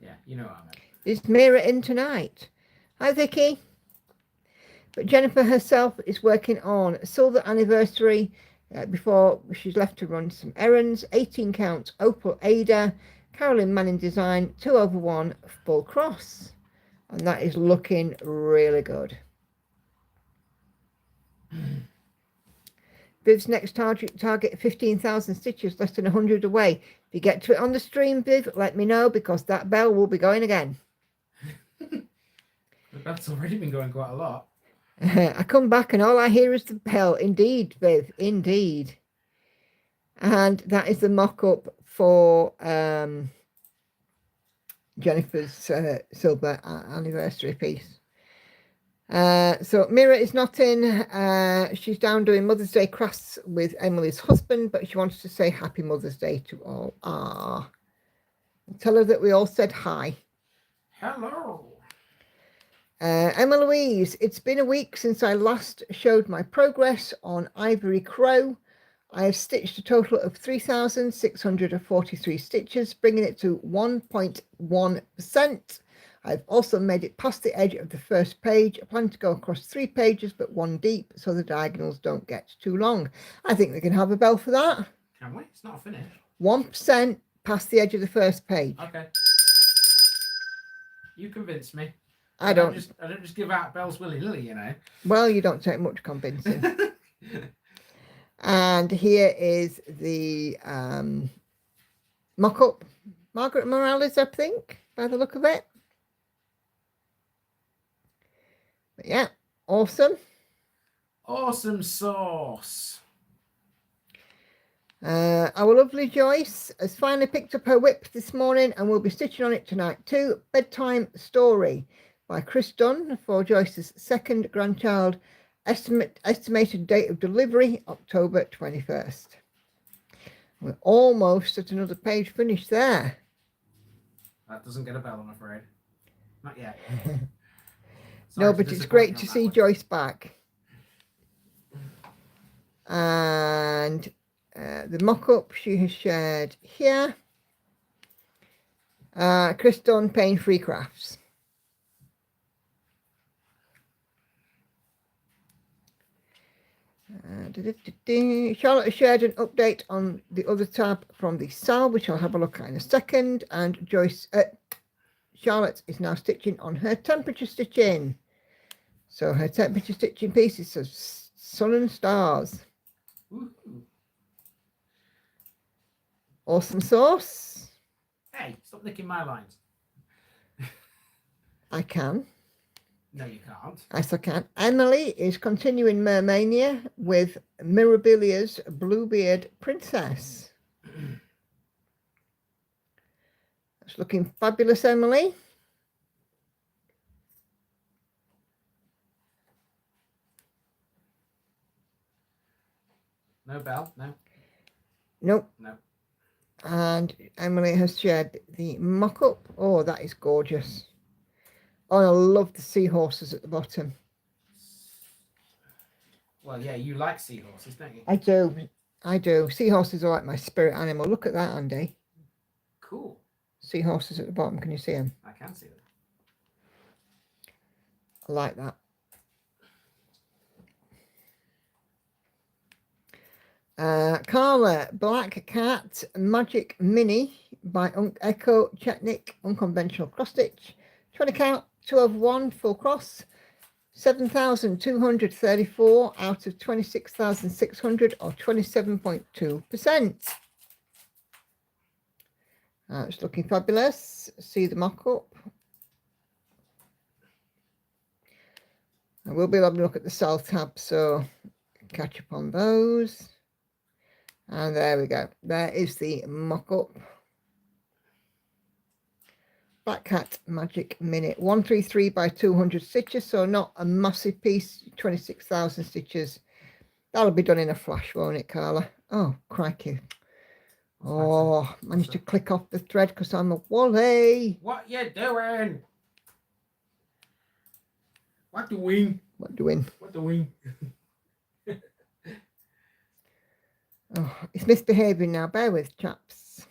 Yeah, you know what I meant. Is Mira in tonight? Hi, Vicky. But Jennifer herself is working on Silver Anniversary before she's left to run some errands. 18 count Opal Ada. Carolyn Manning Design 2/1 full cross. And that is looking really good. Viv's next target 15,000 stitches, less than 100 away. If you get to it on the stream, Viv, let me know, because that bell will be going again. The bell's already been going quite a lot. I come back and all I hear is the bell. Indeed, Viv, indeed. And that is the mock-up for Jennifer's silver anniversary piece. So Mira is not in. She's down doing Mother's Day crafts with Emily's husband, but she wants to say Happy Mother's Day to all. Tell her that we all said hi. Hello. Emma Louise, it's been a week since I last showed my progress on Ivory Crow. I have stitched a total of 3,643 stitches, bringing it to 1.1%. I've also made it past the edge of the first page. I plan to go across 3 pages, but 1 deep, so the diagonals don't get too long. I think we can have a bell for that. Can we? It's not finished. 1% past the edge of the first page. Okay. You convinced me. I don't just give out bells willy-nilly, you know. Well, you don't take much convincing. And here is the mock-up. Margaret Morales, I think, by the look of it. But yeah, awesome. Awesome sauce. Our lovely Joyce has finally picked up her whip this morning and will be stitching on it tonight too. Bedtime Story by Chris Dunn for Joyce's second grandchild. Estimated date of delivery, October 21st. We're almost at another page finished there. That doesn't get a bell, I'm afraid. Not yet. No, but it's great to see Joyce back. And the mock-up she has shared here. Chris Dunn, Pain Free Crafts. Charlotte has shared an update on the other tab from the SAL, which I'll have a look at in a second. And Charlotte is now stitching on her temperature stitching. So her temperature stitching piece is of sun and stars. Woo-hoo. Awesome sauce. Hey, stop nicking my lines. I can. No, you can't. Yes, I can. Emily is continuing Mermania with Mirabilia's Bluebeard Princess. It's looking fabulous, Emily. No bell? No? Nope. No. And Emily has shared the mock-up. Oh, that is gorgeous. Oh, I love the seahorses at the bottom. Well, yeah, you like seahorses, don't you? I do. I do. Seahorses are like my spirit animal. Look at that, Andy. Cool. Seahorses at the bottom. Can you see them? I can see them. I like that. Carla, Black Cat Magic Mini by Echo Chetnik, unconventional cross stitch. 20 count, 2/1 full cross. 7,234 out of 26,600, or 27.2%. It's looking fabulous. See the mock-up. I will be having a look at the SAL tab, so catch up on those. And there we go. There is the mock-up. Black Cat Magic Minute. 133 by 200 stitches, so not a massive piece. 26,000 stitches. That'll be done in a flash, won't it, Carla? Oh, crikey. Oh, managed to click off the thread because I'm a wally. What you doing? What doing? What doing? What doing? Oh, it's misbehaving now. Bear with, chaps.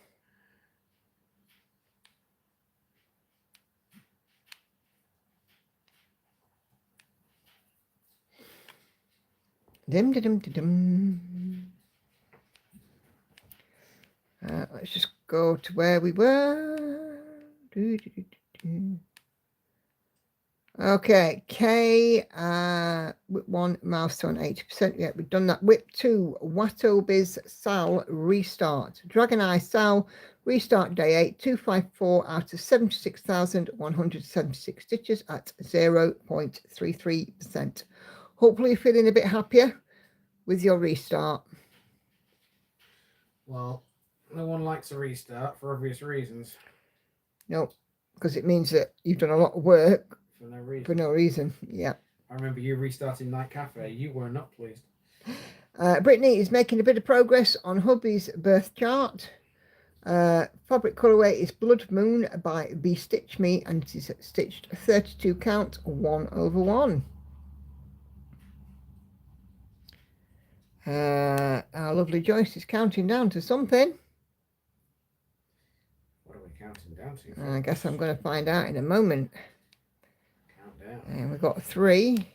Dim. Let's just go to where we were. Okay, K, whip 1, milestone 80%. Yeah, we've done that. Whip 2, Watobiz Sal restart. Dragon Eye Sal restart day 8, 254 out of 76,176 stitches at 0.33%. Hopefully you're feeling a bit happier with your restart. Well, no one likes a restart for obvious reasons. No, because it means that you've done a lot of work For no reason. for no reason. Yeah. I remember you restarting Night Cafe. You were not pleased. Brittany is making a bit of progress on hubby's birth chart. Fabric colourway is Blood Moon by Be Stitch Me, and it is stitched 32 count 1/1. Our lovely Joyce is counting down to something. What are we counting down to? I guess I'm going to find out in a moment. Count down. And we've got 3.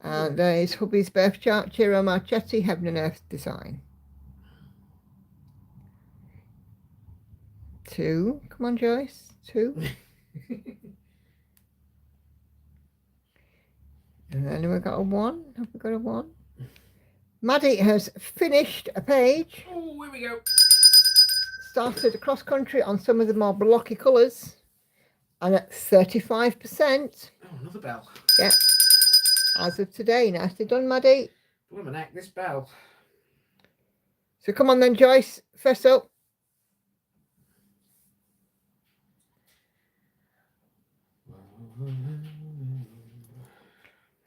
And there is hubby's birth chart, Chiro Marchetti, Heaven and Earth Design. 2. Come on, Joyce. 2. And then we've got a 1. Have we got a 1? Maddie has finished a page. Oh, here we go. Started across country on some of the more blocky colours. And at 35%. Oh, another bell. Yeah. As of today. Nicely done, Maddie. Blimmin' heck, this bell. So come on then, Joyce. First up.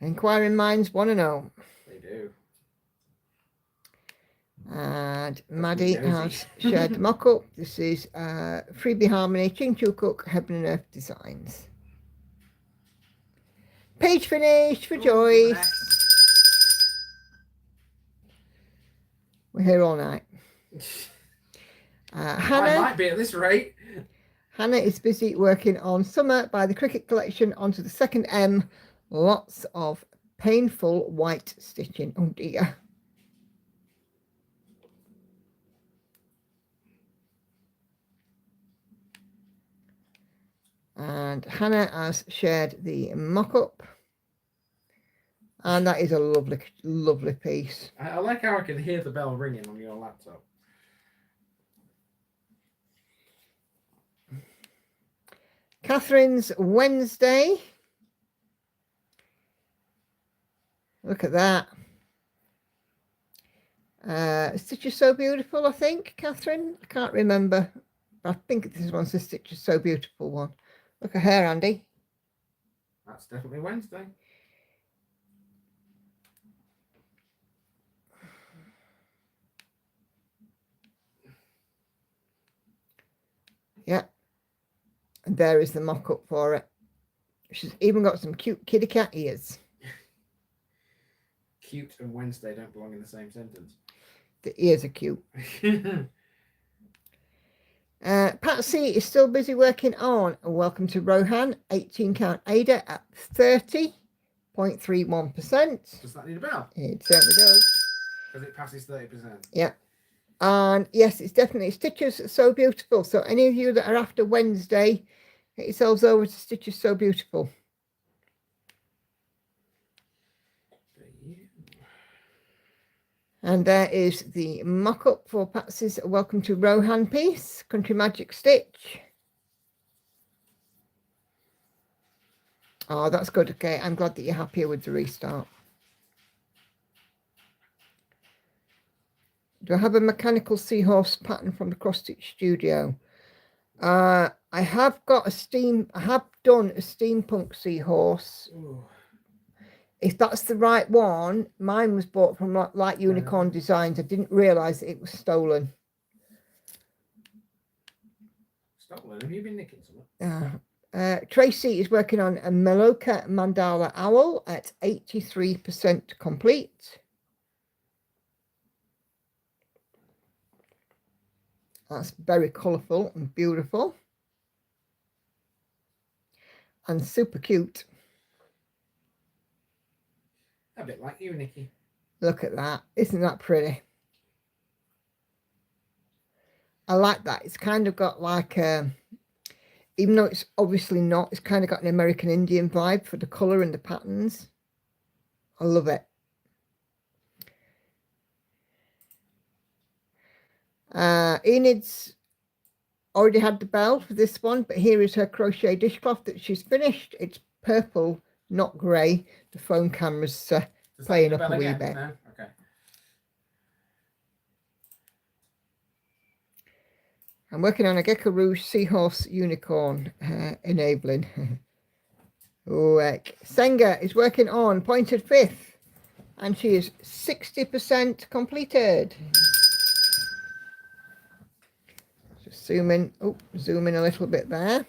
Inquiring minds want to know. They do. And Maddie has shared the mock-up. This is Freebie Harmony, Ching Chu Cook, Heaven and Earth Designs. Page finished for Joyce. We're here all night. I Hannah might be at this rate. Hannah is busy working on Summer by the Cricket Collection onto the second M. Lots of painful white stitching. Oh dear. And Hannah has shared the mock-up. And that is a lovely, lovely piece. I like how I can hear the bell ringing on your laptop. Catherine's Wednesday. Look at that. Stitch is So Beautiful, I think, Catherine. I can't remember. I think this one's the Stitch is So Beautiful one. Look at her, Andy. That's definitely Wednesday. Yeah. And there is the mock-up for it. She's even got some cute kitty cat ears. Cute and Wednesday don't belong in the same sentence. The ears are cute. Patsy is still busy working on Welcome to Rohan, 18 count Ada at 30.31%. Does that need a bell? It certainly does. Because it passes 30%. Yeah. And yes, it's definitely Stitches So Beautiful. So any of you that are after Wednesday, get yourselves over to Stitches So Beautiful. And there is the mock-up for Patsy's Welcome to Rohan piece, Country Magic Stitch. Oh, that's good. Okay, I'm glad that you're happier with the restart. Do I have a mechanical seahorse pattern from the Cross Stitch Studio? I have got I have done a steampunk seahorse. Ooh. If that's the right one, mine was bought from Light Unicorn Designs. I didn't realise that it was stolen. Stolen? Have you been nicking something? Tracy is working on a Meloka Mandala Owl at 83% complete. That's very colourful and beautiful. And super cute. A bit like you, Nikki. Look at that. Isn't that pretty? I like that. It's kind of got like even though it's obviously not, it's kind of got an American Indian vibe for the colour and the patterns. I love it. Enid's already had the bell for this one, but here is her crochet dishcloth that she's finished. It's purple, not grey. The phone camera's playing up a wee bit. No? Okay. I'm working on a Gecko Rouge Seahorse Unicorn enabling. Oh, heck. Senga is working on Pointed Fifth, and she is 60% completed. Just zoom in a little bit there.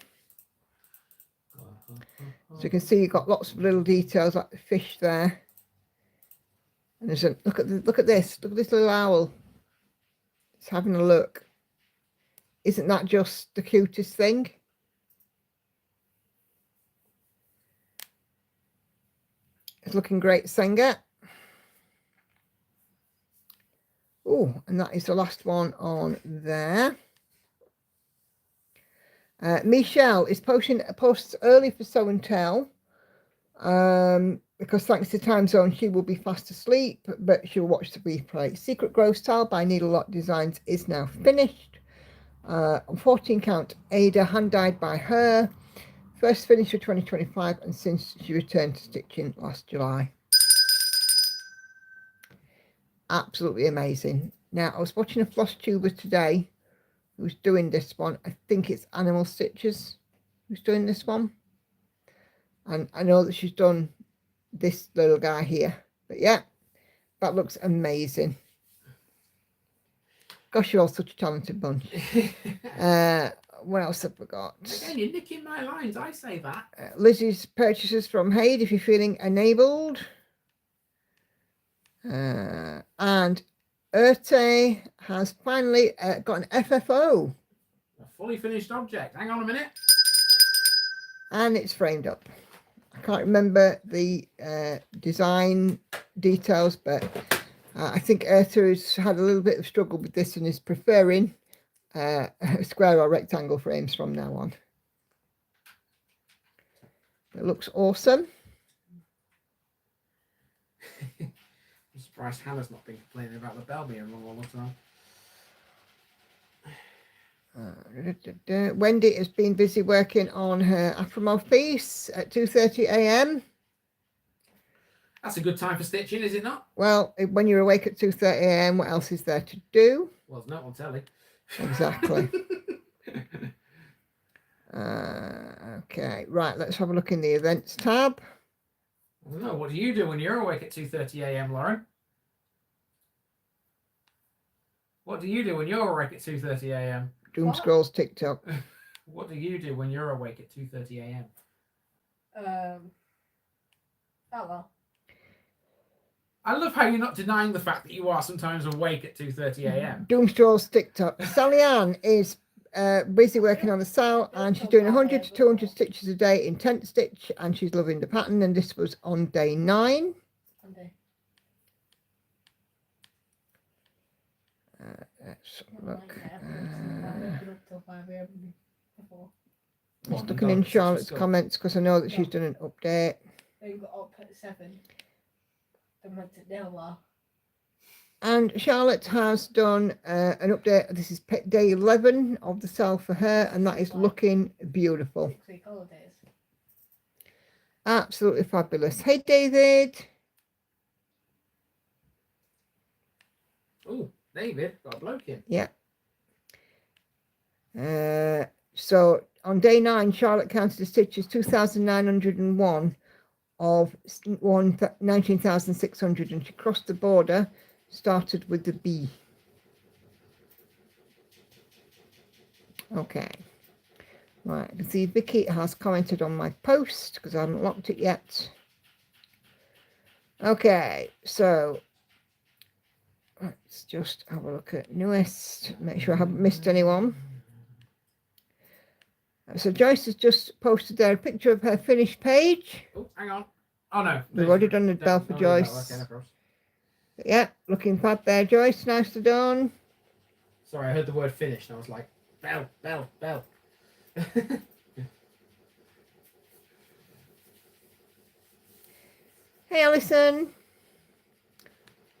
So you can see you've got lots of little details like the fish there. And there's a look at this little owl. It's having a look. Isn't that just the cutest thing? It's looking great, Senga. Oh, and that is the last one on there. Michelle is posting posts early for Show and Tell, because thanks to time zone she will be fast asleep, but she'll watch the replay. Secret Grove Style by Needle Lock Designs is now finished. On 14 count, Ada, hand dyed by her. First finish for 2025, and since she returned to stitching last July. Absolutely amazing. Now, I was watching a floss tuber today who's doing this one. I think it's Animal Stitches who's doing this one. And I know that she's done this little guy here. But yeah, that looks amazing. Gosh, you're all such a talented bunch. What else have we got? Again, you're nicking my lines. I say that. Lizzie's purchases from Haid if you're feeling enabled. And Urte has finally got an FFO. A fully finished object. Hang on a minute. And it's framed up. I can't remember the design details, but I think Urte has had a little bit of struggle with this and is preferring square or rectangle frames from now on. It looks awesome. I'm surprised Hannah's not been complaining about the bell being wrong all the time. Wendy has been busy working on her Afromov piece at 2:30 a.m. That's a good time for stitching, is it not? Well, when you're awake at 2:30 a.m, what else is there to do? Well, there's no on telly. Exactly. Okay, right, let's have a look in the events tab. I don't know. What do you do when you're awake at 2:30 a.m, Lauren? What do you do when you're awake at 2:30 a.m? Doom Scrolls TikTok. What do you do when you're awake at 2:30 a.m? Hello. I love how you're not denying the fact that you are sometimes awake at 2:30 a.m. Doom Scrolls TikTok. Sally Ann is busy working on the cell, and she's doing 100 to 200 stitches a day in tent stitch, and she's loving the pattern, and this was on day 9. Let's look. Just looking in Charlotte's comments because I know that she's done an update. They got up at 7. Then went to Delaware. And Charlotte has done an update. This is day 11 of the cell for her, and that is looking beautiful. 6-week holidays. Absolutely fabulous. Hey, David. Oh, David, got a bloke in. Yeah. So on day 9, Charlotte counted the stitches 2,901 of 19,600, and she crossed the border, started with the B. Okay. Right, I can see Vicky has commented on my post because I haven't locked it yet. Okay, so let's just have a look at newest, make sure I haven't missed anyone. So Joyce has just posted there a picture of her finished page. Oh, hang on. Oh, no. We've already done the bell for Joyce. Yeah, looking fab there, Joyce. Nicely done. Sorry, I heard the word finish and I was like, bell, bell, bell. Hey, Alison.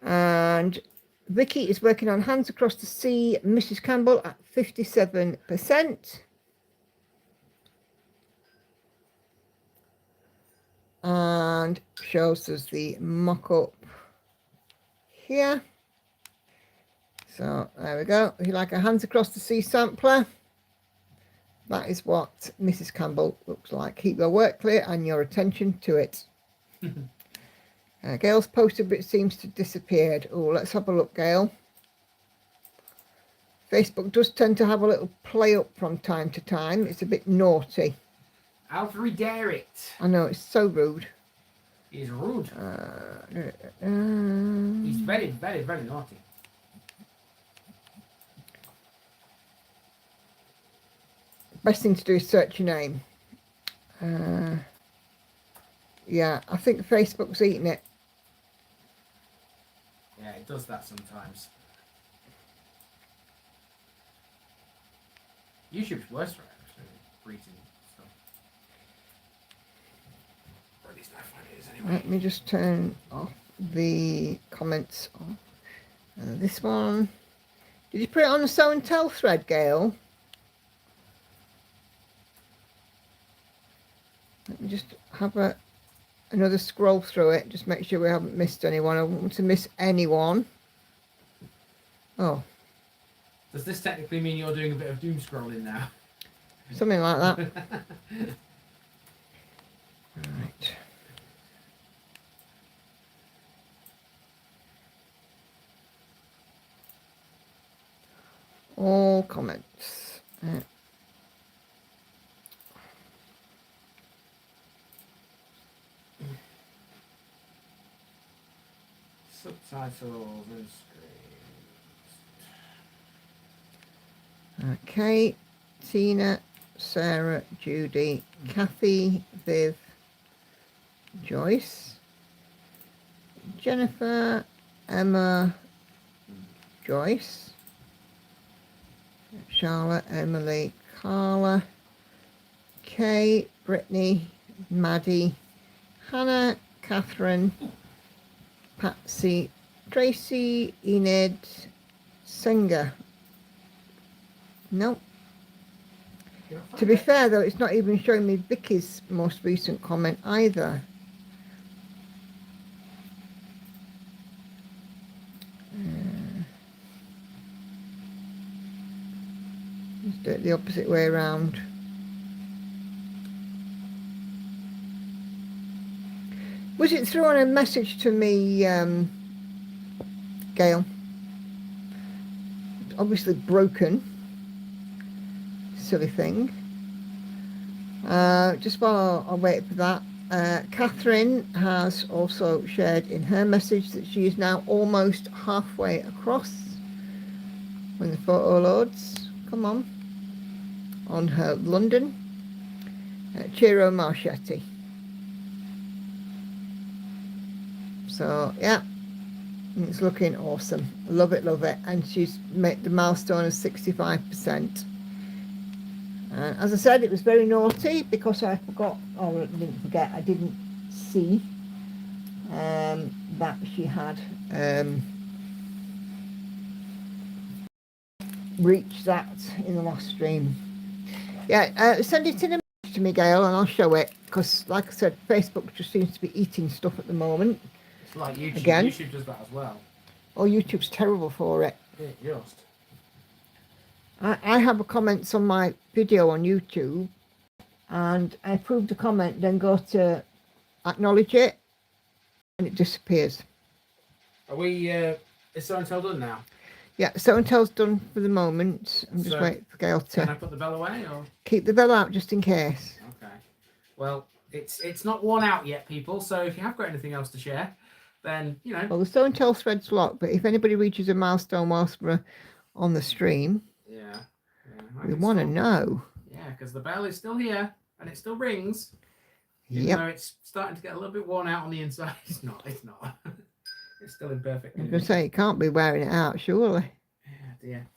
And Vicky is working on Hands Across the Sea, Mrs. Campbell at 57%. And shows us the mock-up here. So there we go. If you like a Hands Across the Sea sampler, that is what Mrs. Campbell looks like. Keep your work clear and your attention to it. Gail's posted, but it seems to have disappeared. Oh, let's have a look, Gail. Facebook does tend to have a little play up from time to time. It's a bit naughty. How can we dare it? I know, it's so rude. He's rude. He's very, very, very naughty. Best thing to do is search your name. Yeah, I think Facebook's eating it. Yeah, it does that sometimes. YouTube's worse for it, actually. Breeding stuff. Or at least I find it is anyway. Let me just turn off the comments on this one. Did you put it on the show and tell thread, Gail? Let me just have another scroll through it. Just make sure we haven't missed anyone. I don't want to miss anyone. Oh. Does this technically mean you're doing a bit of doom scrolling now? Something like that. Right. All comments. Subtitles and screens. Okay. Tina, Sarah, Judy, Kathy, Viv, Joyce, Jennifer, Emma, Joyce, Charlotte, Emily, Carla, Kay, Brittany, Maddie, Hannah, Catherine, Patsy, Tracy, Enid, Singer. Nope. To be fair though, it's not even showing me Vicky's most recent comment either. Let's do it the opposite way around. Was it through on a message to me, Gail? Obviously broken. Silly thing. Just while I wait for that, Catherine has also shared in her message that she is now almost halfway across when the photo loads. Come on her London. Ciro Marchetti. So yeah, it's looking awesome. Love it, and she's made the milestone of 65%. As I said, it was very naughty because I forgot, or I didn't forget, I didn't see that she had reached that in the last stream. Yeah, send it in a message to me, Gail, and I'll show it because, like I said, Facebook just seems to be eating stuff at the moment. It's like YouTube. Again. YouTube does that as well. Oh, YouTube's terrible for it. It just. I have a comments on my video on YouTube, and I approve the comment, then go to acknowledge it, and it disappears. Are we? Is so and tell done now? Yeah, so and tell's done for the moment. I'm just So, waiting for Gail Can I to put the bell away or? keep the bell out just in case. Okay. Well, it's not worn out yet, people. So if you have got anything else to share, then you know. Well, the so and tell thread's locked, but if anybody reaches a milestone whilst we're on the stream, Yeah. we want to know. Yeah, because the bell is still here and it still rings. Even Yep. though it's starting to get a little bit worn out on the inside. It's not. It's still in perfect I was condition. going to say, it can't be wearing it out, surely. Yeah, dear.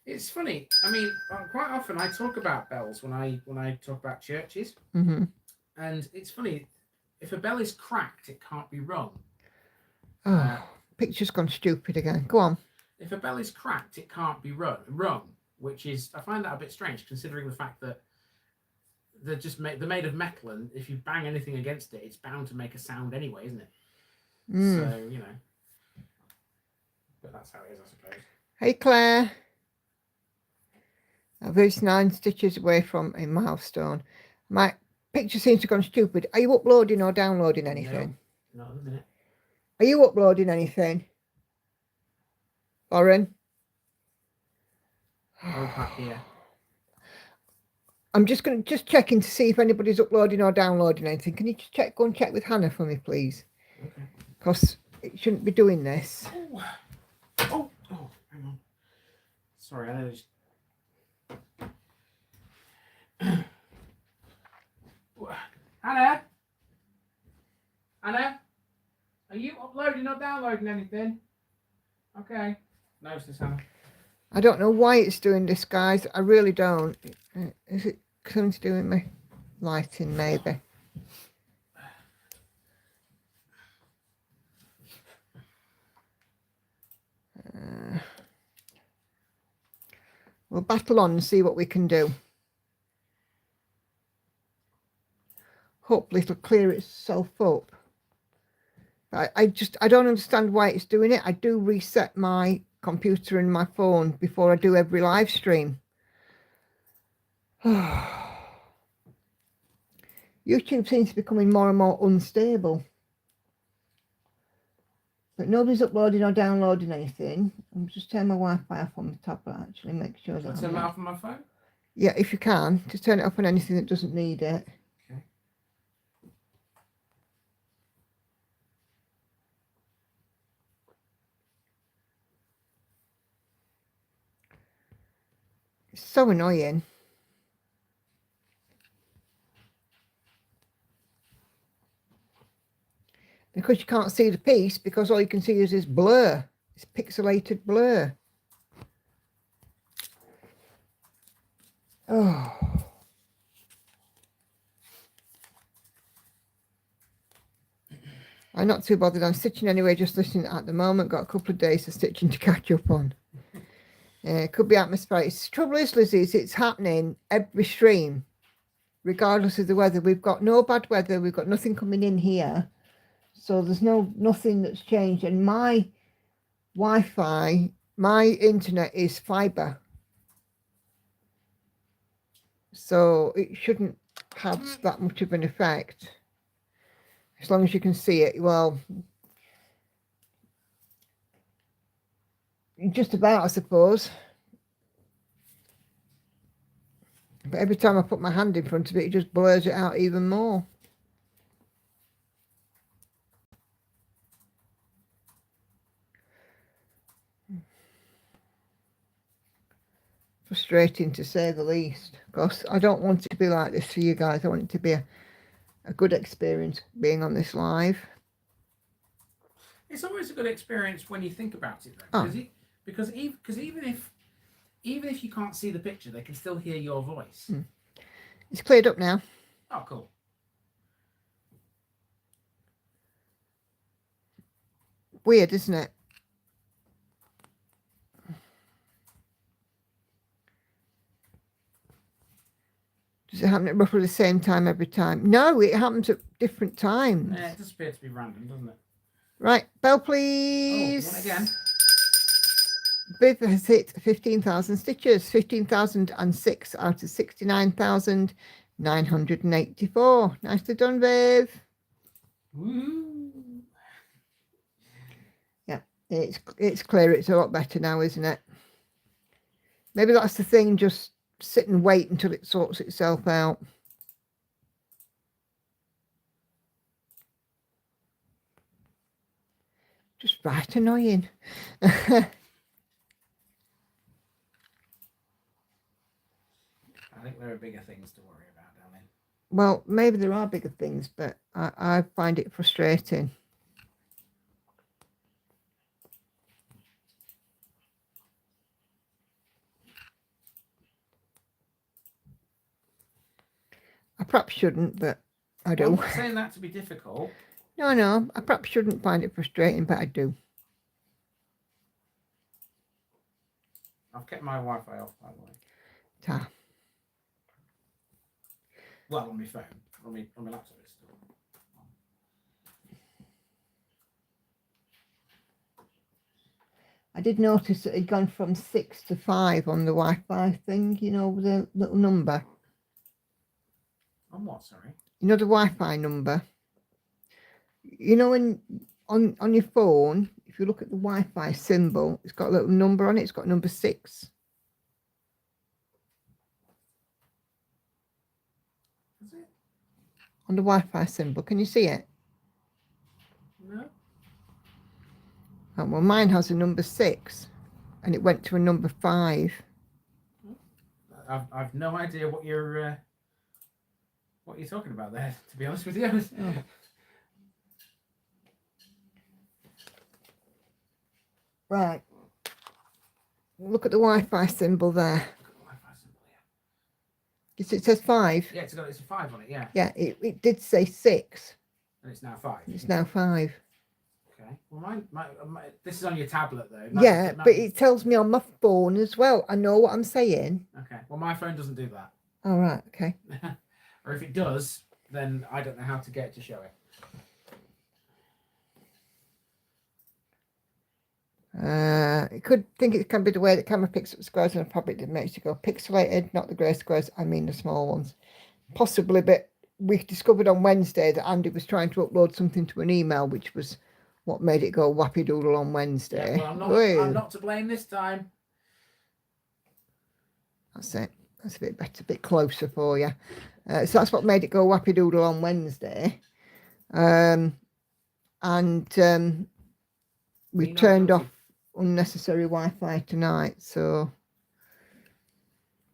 It's funny. I mean, quite often I talk about bells when I talk about churches, Mm-hmm. and it's funny. If a bell is cracked, it can't be rung. Oh, picture's gone stupid again. Go on. If a bell is cracked, it can't be rung, which is, I find that a bit strange, considering the fact that they're made of metal, and if you bang anything against it, it's bound to make a sound anyway, isn't it? So but that's how it is, I suppose. Hey, Claire. I've reached 9 stitches away from a milestone. My picture seems to have gone stupid. Are you uploading or downloading anything? No, not at the minute. Are you uploading anything? Lauren? Oh, Pat here. I'm just going to checking to see if anybody's uploading or downloading anything. Can you just go and check with Hannah for me, please? Okay. Because it shouldn't be doing this. Oh, hang on. Sorry, I know. Hannah? Hannah? Are you uploading or downloading anything? Okay. No, it's Hannah. I don't know why it's doing this, guys. I really don't. Is it something to do with my lighting, maybe? We'll battle on and see what we can do. Hopefully it'll clear itself up. I don't understand why it's doing it. I do reset my computer and my phone before I do every live stream. YouTube seems to be becoming more and more unstable. But nobody's uploading or downloading anything. I'm just turning my Wi-Fi off on the tablet, actually, make sure that. Turn it off on my phone? Yeah, if you can, just turn it off on anything that doesn't need it. Okay. It's so annoying. Because you can't see the piece, because all you can see is this blur. This pixelated blur. Oh. I'm not too bothered. I'm stitching anyway, just listening at the moment. Got a couple of days of stitching to catch up on. It could be atmospheric. The trouble is, Lizzie, it's happening every stream, regardless of the weather. We've got no bad weather. We've got nothing coming in here. So there's nothing that's changed. And my Wi-Fi, my internet is fibre. So it shouldn't have that much of an effect. As long as you can see it, well, just about, I suppose. But every time I put my hand in front of it, it just blurs it out even more. Frustrating, to say the least. Because I don't want it to be like this for you guys. I want it to be a good experience being on this live. It's always a good experience when you think about it, though, because even if you can't see the picture, they can still hear your voice. It's cleared up now. Oh, cool. Weird, isn't it? Does it happen at roughly the same time every time? No, it happens at different times. Yeah, it does appear to be random, doesn't it? Right, bell please. Oh, one again. Viv has hit 15,000 stitches, 15,006 out of 69,984. Nicely done, Viv. Woo! Yeah, it's clear. It's a lot better now, isn't it? Maybe that's the thing, just sit and wait until it sorts itself out. Just right annoying. I think there are bigger things to worry about, darling. Well, maybe there are bigger things, but I find it frustrating. perhaps shouldn't, but I I'm do. not saying that to be difficult. No, I perhaps shouldn't find it frustrating, but I do. I've kept my Wi-Fi off, by the way. Ta. Well, on my phone. On my laptop it's still on. I did notice that it'd gone from 6 to 5 on the Wi-Fi thing, you know, with a little number. On what, sorry? You know the Wi-Fi number? You know when on your phone, if you look at the Wi-Fi symbol, it's got a little number on it, it's got number 6. Is it? On the Wi-Fi symbol, can you see it? No. Oh, well, mine has a number 6 and it went to a number 5. I've no idea what you're talking about there, to be honest with you. Oh. Right. Look at the Wi-Fi symbol there. Wi-Fi symbol, yeah. It says 5. Yeah, it's a 5 on it, yeah. Yeah, it did say 6. And it's now 5. It's now 5. Okay. Well, this is on your tablet though. Yeah, but it tells me on my phone as well. I know what I'm saying. Okay. Well, my phone doesn't do that. All right. Okay. Or if it does, then I don't know how to get it to show it. It could think it can be the way the camera picks up squares and probably it makes you go pixelated, not the grey squares. I mean the small ones. Possibly, but we discovered on Wednesday that Andy was trying to upload something to an email, which was what made it go wappy doodle on Wednesday. Yeah, well, I'm not to blame this time. That's it. That's a bit better, a bit closer for you. So that's what made it go wappy doodle on Wednesday. We turned off unnecessary Wi-Fi tonight. So,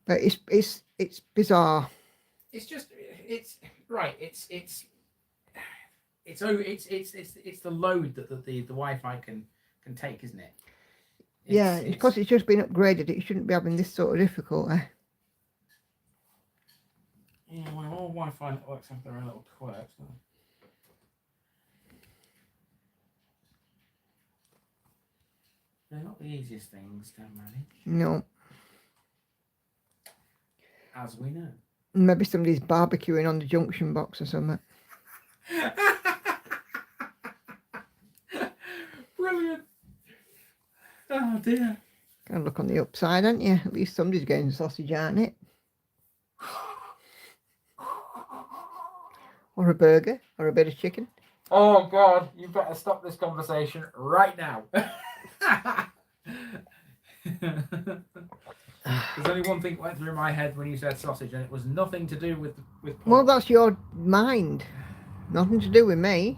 but it's bizarre. It's just it's right. It's the load that the Wi-Fi can take, isn't it? Yeah, because it's just been upgraded. It shouldn't be having this sort of difficulty. Yeah, well, all Wi-Fi networks have their own little quirks, don't they? They're not the easiest things to manage. No. As we know. Maybe somebody's barbecuing on the junction box or something. Brilliant. Oh dear. Gotta look on the upside, aren't you? At least somebody's getting sausage, aren't it? Or a burger, or a bit of chicken. Oh God, you better stop this conversation right now. There's only one thing that went through my head when you said sausage, and it was nothing to do with pork. Well, that's your mind. Nothing to do with me.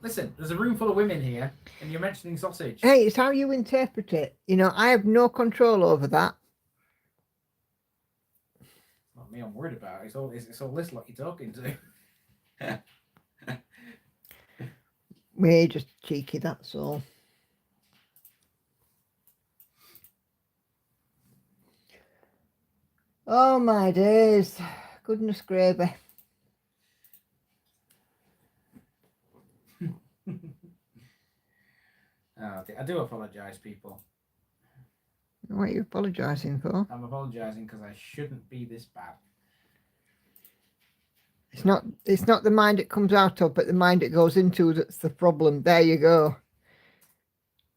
Listen, there's a room full of women here, and you're mentioning sausage. Hey, it's how you interpret it. You know, I have no control over that. Not me, I'm worried about. It's all this lot you're talking to. We're just cheeky, that's all. Oh my days. Goodness gravy. I do apologise, people. What are you apologising for? I'm apologising because I shouldn't be this bad. It's not the mind it comes out of, but the mind it goes into that's the problem. There you go.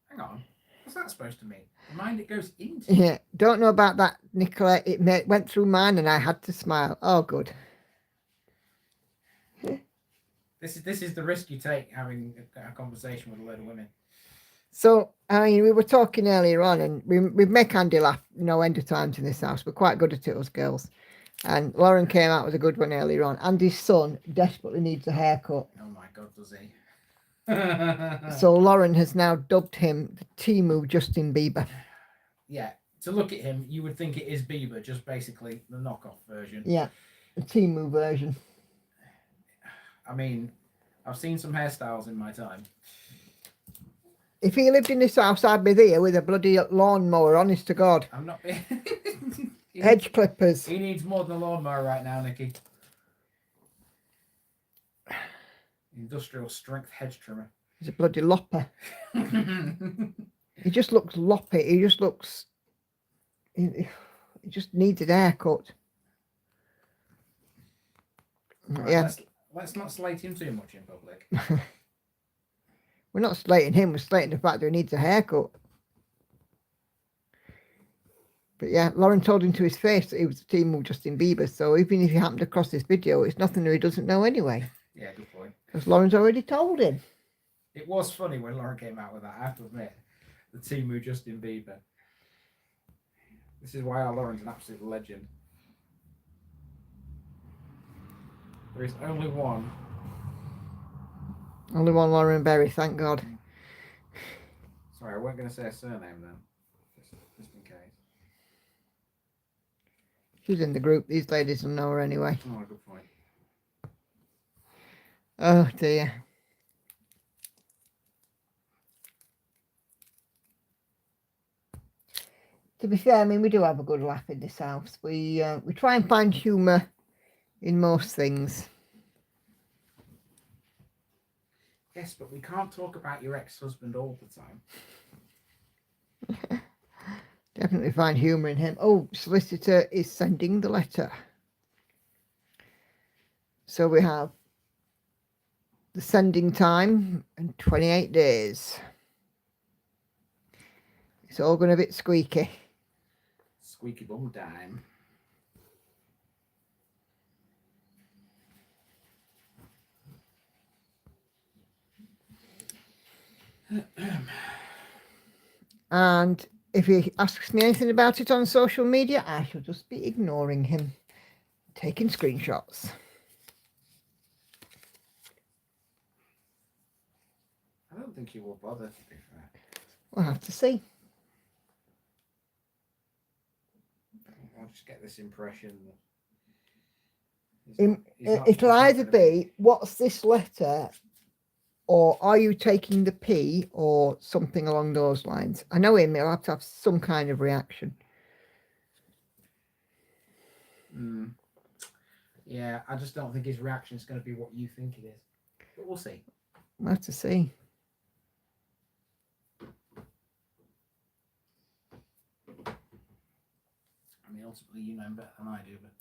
Hang on. What's that supposed to mean? The mind it goes into? Yeah. Don't know about that, Nicola. It went through mine and I had to smile. Oh, good. This is the risk you take having a conversation with a load of women. So, I mean, we were talking earlier on and we make Andy laugh no end of times in this house. We're quite good at it, us girls. And Lauren came out with a good one earlier on. Andy's son desperately needs a haircut. Oh my God, does he? So Lauren has now dubbed him the Temu Justin Bieber. Yeah, to look at him, you would think it is Bieber, just basically the knockoff version. Yeah, the Temu version. I mean, I've seen some hairstyles in my time. If he lived in this house, I'd be there with a bloody lawnmower, honest to God. I'm not... Edge clippers. He needs more than a lawnmower right now, Nikki. Industrial strength hedge trimmer. He's a bloody lopper. He just looks loppy. He just looks... He just needs a haircut. Right, Yeah. Let's not slate him too much in public. We're not slating him, we're slating the fact that he needs a haircut. But yeah, Lauren told him to his face that he was the team with Justin Bieber, so even if he happened to cross this video, it's nothing that he doesn't know anyway. Yeah, good point. Because Lauren's already told him. It was funny when Lauren came out with that, I have to admit. The team with Justin Bieber. This is why our Lauren's an absolute legend. There is only one. Only one Lauren Berry, thank God. Sorry, I weren't going to say a surname then. Just in case. She's in the group, these ladies will know her anyway. Oh, good point. Oh dear. To be fair, I mean, we do have a good laugh in this house. We try and find humour in most things. Yes, but we can't talk about your ex-husband all the time. Definitely find humour in him. Oh, solicitor is sending the letter. So we have the sending time and 28 days. It's all going a bit squeaky. Squeaky bum dime. And if he asks me anything about it on social media, I shall just be ignoring him, taking screenshots. I don't think he will bother, to be fair. We'll have to see. I'll just get this impression that It'll either be, what's this letter, or are you taking the P, or something along those lines. I know him, he'll have to have some kind of reaction. Yeah, I just don't think his reaction is going to be what you think it is. But we'll see. We'll have to see. I mean, ultimately, you know him better than I do, but...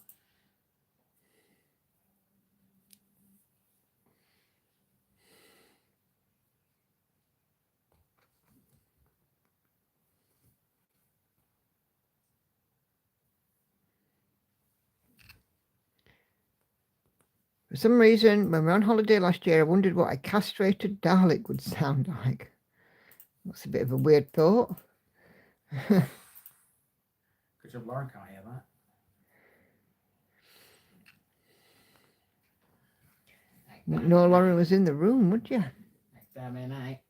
For some reason, when we were on holiday last year, I wondered what a castrated Dalek would sound like. That's a bit of a weird thought. Good job Lauren can't hear that. No, Lauren was in the room, would you? Exterminate.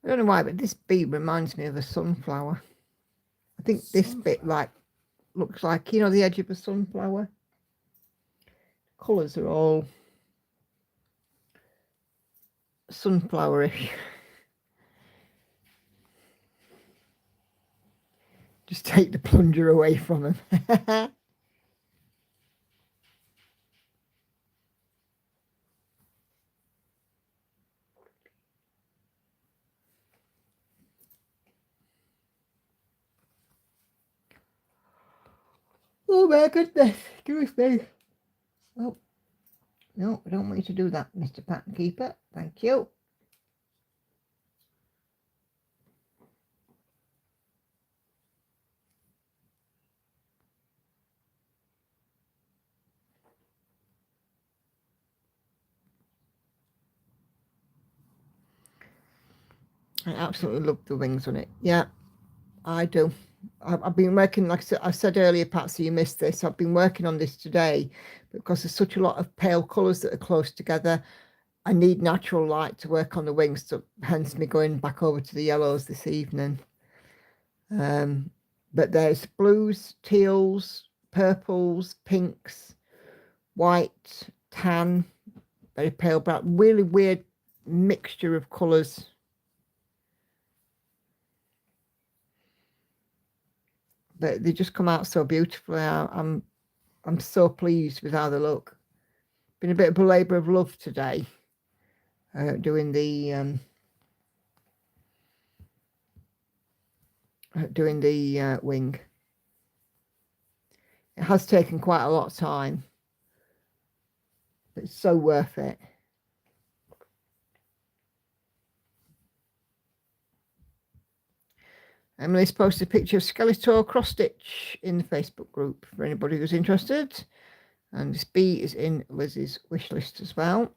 I don't know why, but this bee reminds me of a sunflower. I think this bit looks like, you know, the edge of a sunflower. Colours are all sunflowerish. Just take the plunger away from him. Oh my goodness, excuse me. Oh, no, I don't want you to do that, Mr. Pattern Keeper. Thank you. I absolutely love the wings on it. Yeah, I do. I've been working, like I said earlier, Patsy, you missed this. I've been working on this today because there's such a lot of pale colours that are close together. I need natural light to work on the wings, so hence me going back over to the yellows this evening. But there's blues, teals, purples, pinks, white, tan, very pale brown, really weird mixture of colours. but they just come out so beautifully. I'm so pleased with how they look. Been a bit of a labour of love today, doing the wing. It has taken quite a lot of time, but it's so worth it. Emily's posted a picture of Skeletor cross stitch in the Facebook group for anybody who's interested. And this bee is in Liz's wish list as well.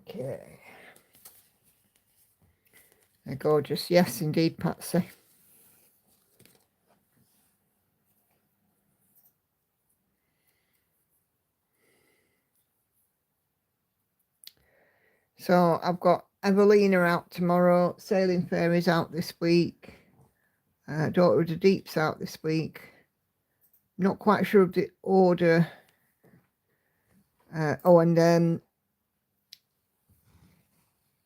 Okay. They're gorgeous. Yes, indeed, Patsy. So I've got Evelina out tomorrow. Sailing Fairies out this week. Daughter of the Deep's out this week. Not quite sure of the order. And then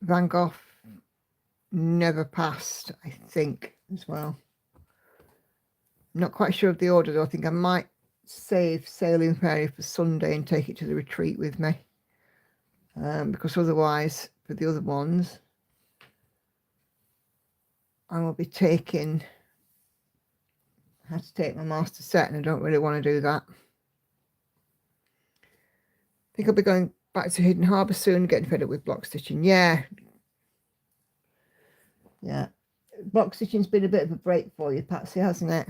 Van Gogh Never Passed, I think, as well. Not quite sure of the order, though. I think I might save Sailing Fairy for Sunday and take it to the retreat with me. Because otherwise, for the other ones, I will be taking... I have to take my master set, and I don't really want to do that. I think I'll be going back to Hidden Harbour soon, getting fed up with block stitching. Yeah. Block stitching's been a bit of a break for you, Patsy, hasn't it?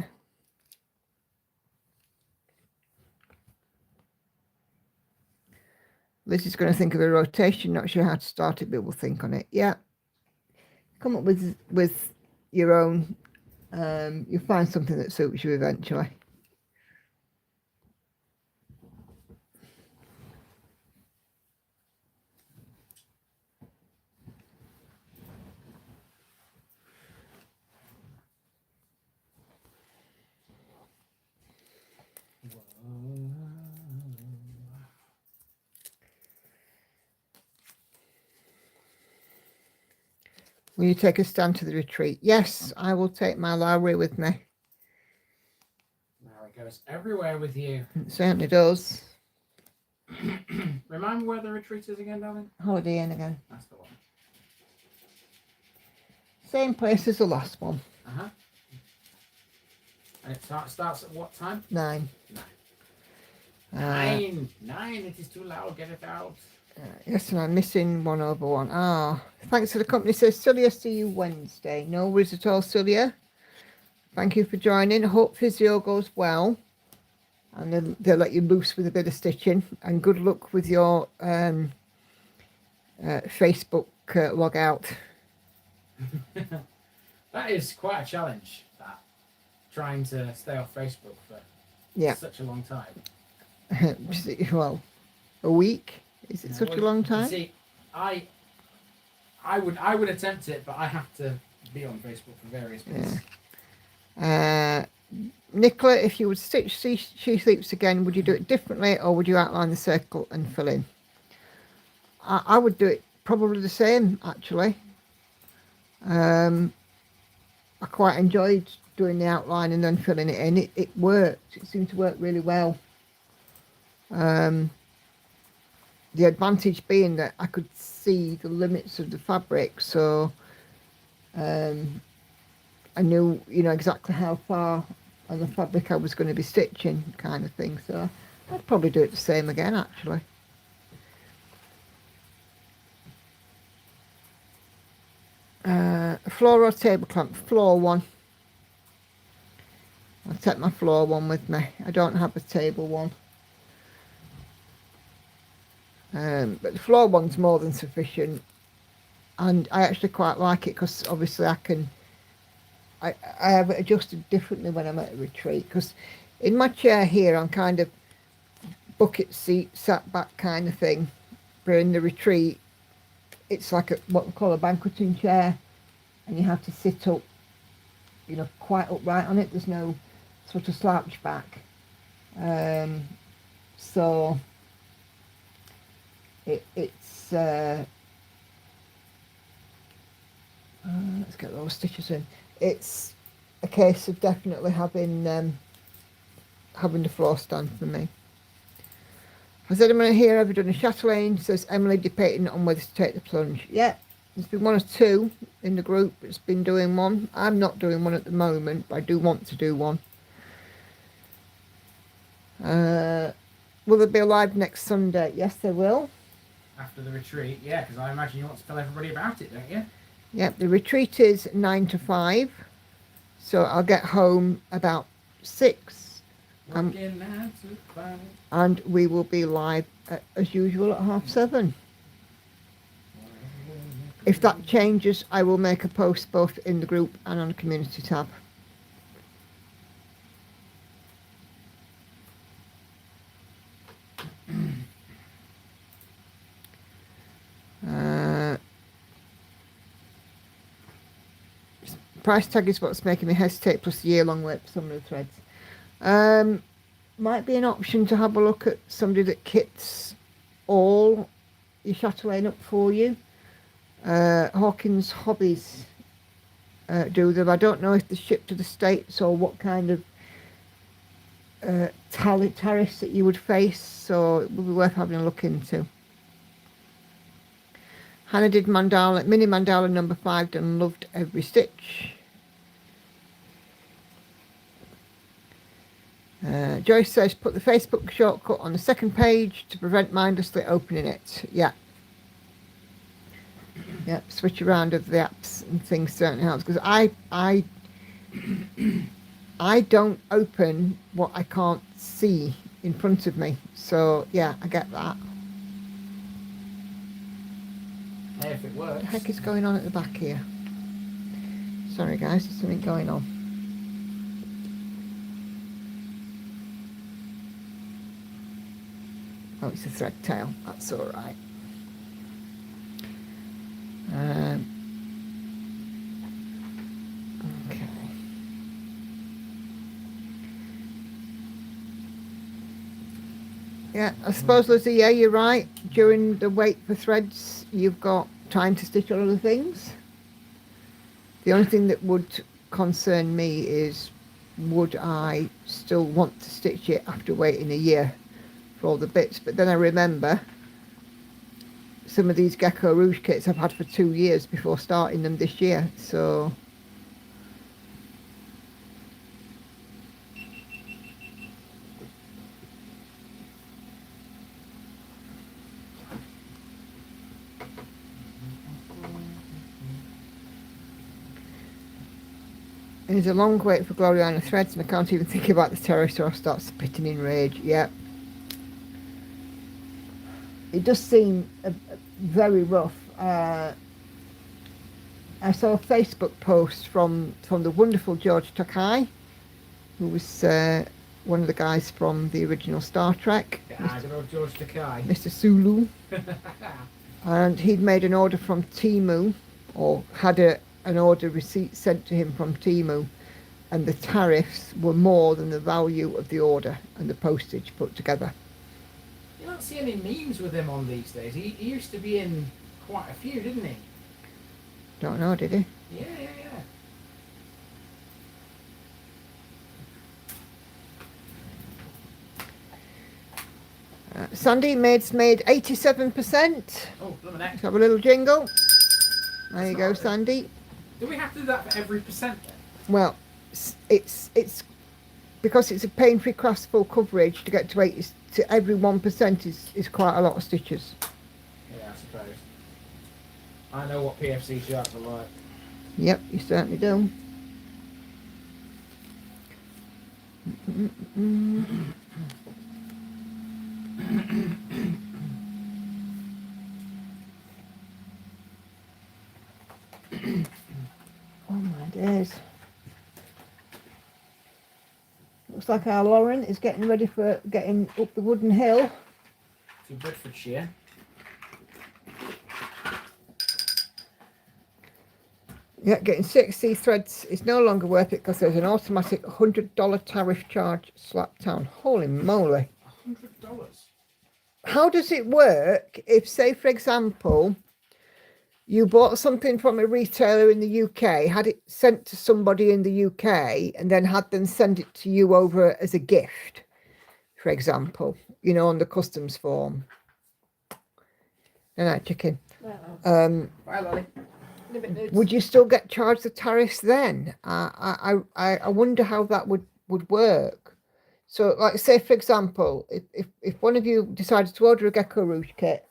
Liz is going to think of a rotation. Not sure how to start it, but we'll think on it. Yeah. Come up with your own. You'll find something that suits you eventually. Will you take a stand to the retreat? Yes, I will take my Lowry with me. Now it goes everywhere with you. It certainly does. Remind me where the retreat is again, darling? Holiday Inn again. That's the one. Same place as the last one. Uh-huh. And it starts at what time? 9. 9. 9. It is too loud. Get it out. Yes, and I'm missing 1/1. Thanks for the company. Says Celia, see you Wednesday. No worries at all, Celia. Thank you for joining. I hope physio goes well, and they'll let you loose with a bit of stitching. And good luck with your Facebook log out. That is quite a challenge. That trying to stay off Facebook for such a long time. Well, a week. Is it such a long time? See, I would attempt it, but I have to be on Facebook for various reasons. Nicola, if you would stitch She Sleeps again, would you do it differently, or would you outline the circle and fill in? I would do it probably the same, actually. I quite enjoyed doing the outline and then filling it in. It worked. It seemed to work really well. The advantage being that I could see the limits of the fabric, so I knew, exactly how far on the fabric I was going to be stitching, kind of thing. So I'd probably do it the same again, actually. Floor or table clamp? Floor one. I'll take my floor one with me. I don't have a table one. But the floor one's more than sufficient, and I actually quite like it because obviously I have it adjusted differently when I'm at a retreat, because in my chair here I'm kind of bucket seat, sat back kind of thing, but in the retreat it's like what we call a banqueting chair, and you have to sit up, you know, quite upright on it. There's no sort of slouch back. So it's let's get those stitches in. It's a case of definitely having the floor stand for me. Has anyone here ever done a chatelaine? Says Emily, debating on whether to take the plunge. Yeah, there's been one or two in the group that's been doing one. I'm not doing one at the moment, but I do want to do one. Will there be a live next Sunday? Yes, there will. After the retreat, yeah, because I imagine you want to tell everybody about it, don't you? Yeah, the retreat is 9 to 5, so I'll get home about 6. Working 9 to 5. And we will be live as usual at 7:30. If that changes, I will make a post both in the group and on the community tab. Price tag is what's making me hesitate, plus the year-long wait for some of the threads. Might be an option to have a look at somebody that kits all your chatelaine up for you. Hawkins Hobbies do them. I don't know if they ship to the States or what kind of tariffs that you would face, so it would be worth having a look into. Hannah did mandala, mini mandala number 5 and loved every stitch. Joyce says put the Facebook shortcut on the second page to prevent mindlessly opening it. Yeah. Yep, switch around of the apps and things certainly helps, because I don't open what I can't see in front of me. So yeah, I get that. Hey, if it works. What the heck is going on at the back here? Sorry guys, there's something going on. Oh, it's a thread tail. That's all right. Okay. Yeah, I suppose, Lizzie, yeah, you're right. During the wait for threads, you've got time to stitch on other things. The only thing that would concern me is, would I still want to stitch it after waiting a year for all the bits? But then I remember some of these Gecko Rouge kits I've had for 2 years before starting them this year, so it's a long wait for Gloriana threads, and I can't even think about the tariffs or I'll start spitting in rage. Yeah. It does seem very rough. I saw a Facebook post from the wonderful George Takei, who was one of the guys from the original Star Trek. Yeah, good old George Takei. Mr. Sulu. And he'd made an order from Temu, or had an order receipt sent to him from Temu, and the tariffs were more than the value of the order and the postage put together. You don't see any memes with him on these days. He used to be in quite a few, didn't he? Don't know, did he? Yeah. Sandy Maid's made 87%. Oh, blimey neck. Let's have a little jingle. There you That's go, not it. Sandy. Do we have to do that for every percent then? Well, it's because it's a pain-free crafts full coverage to get to 80 to every 1% is quite a lot of stitches. Yeah, I suppose. I know what PFC charts are like. Yep, you certainly do. Oh my days. Looks like our Lauren is getting ready for getting up the wooden hill. To Bedfordshire. Yeah, getting 60 threads is no longer worth it because there's an automatic $100 tariff charge slapped down. Holy moly. $100. How does it work if, say, for example, you bought something from a retailer in the UK, had it sent to somebody in the UK, and then had them send it to you over as a gift, for example, you know, on the customs form? No, chicken. Bye, Lolly. Would you still get charged the tariffs then? I wonder how that would work. So, like, say, for example, if one of you decided to order a gecko rouge kit,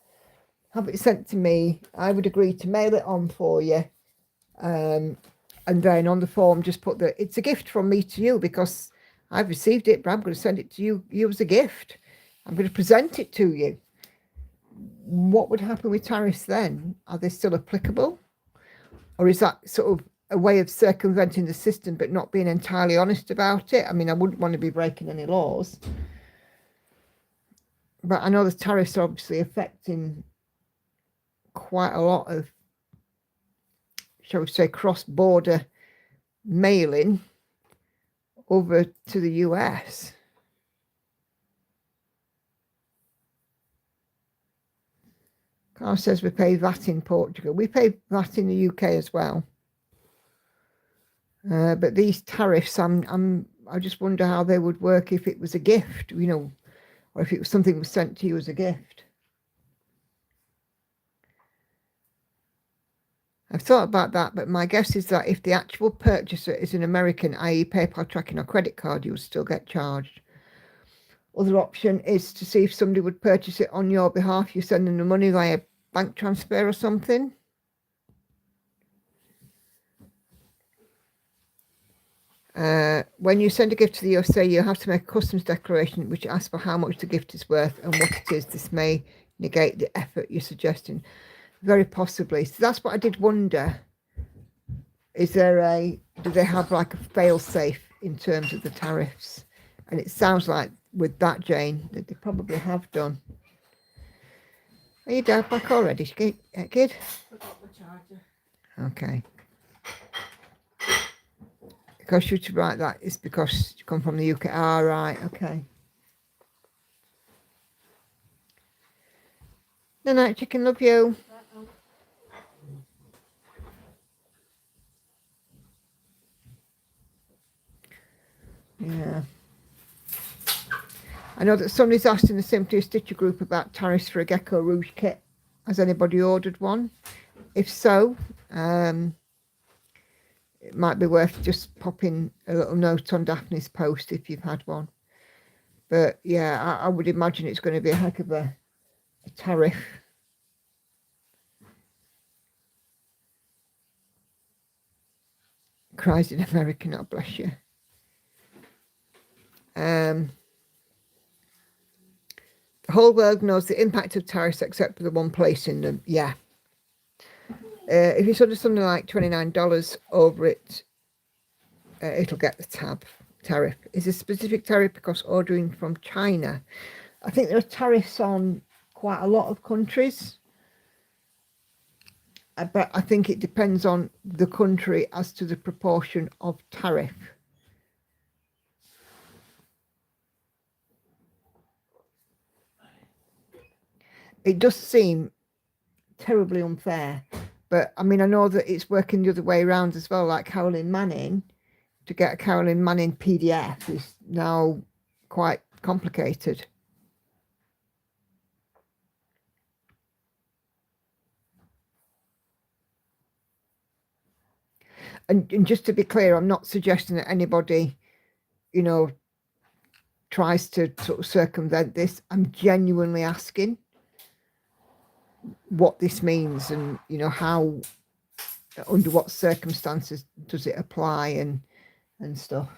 have it sent to me, I would agree to mail it on for you. And then on the form, just put that it's a gift from me to you because I've received it, but I'm going to send it to you as a gift. I'm going to present it to you. What would happen with tariffs then? Are they still applicable? Or is that sort of a way of circumventing the system but not being entirely honest about it? I mean, I wouldn't want to be breaking any laws. But I know the tariffs are obviously affecting quite a lot of, shall we say, cross-border mailing over to the US. Carl says we pay VAT in Portugal. We pay VAT in the UK as well. But these tariffs, I just wonder how they would work if it was a gift, you know, or if it was something was sent to you as a gift. I've thought about that, but my guess is that if the actual purchaser is an American, i.e. PayPal tracking or credit card, you would still get charged. Other option is to see if somebody would purchase it on your behalf. You send them the money via bank transfer or something. When you send a gift to the USA, you have to make a customs declaration which asks for how much the gift is worth and what it is. This may negate the effort you're suggesting. Very possibly. So that's what I did wonder. Do they have like a fail-safe in terms of the tariffs? And it sounds like with that, Jane, that they probably have done. Are you down back already, kid? Forgot the charger. Okay. Because you to write that is because you come from the UK. Ah, right, okay. Good night, chicken. Love you. Yeah. I know that somebody's asked in the Simply a Stitcher group about tariffs for a Gecko Rouge kit. Has anybody ordered one? If so, it might be worth just popping a little note on Daphne's post if you've had one. But yeah, I would imagine it's going to be a heck of a tariff. Cries in America, not bless you. The whole world knows the impact of tariffs except for the one placing them. Yeah. If you order something like $29 over it, it'll get the tariff. Is a specific tariff because ordering from China? I think there are tariffs on quite a lot of countries. But I think it depends on the country as to the proportion of tariff. It does seem terribly unfair, but I mean, I know that it's working the other way around as well, like Carolyn Manning. To get a Carolyn Manning PDF is now quite complicated. And just to be clear, I'm not suggesting that anybody, you know, tries to sort of circumvent this. I'm genuinely asking what this means and, you know, how, under what circumstances does it apply and stuff.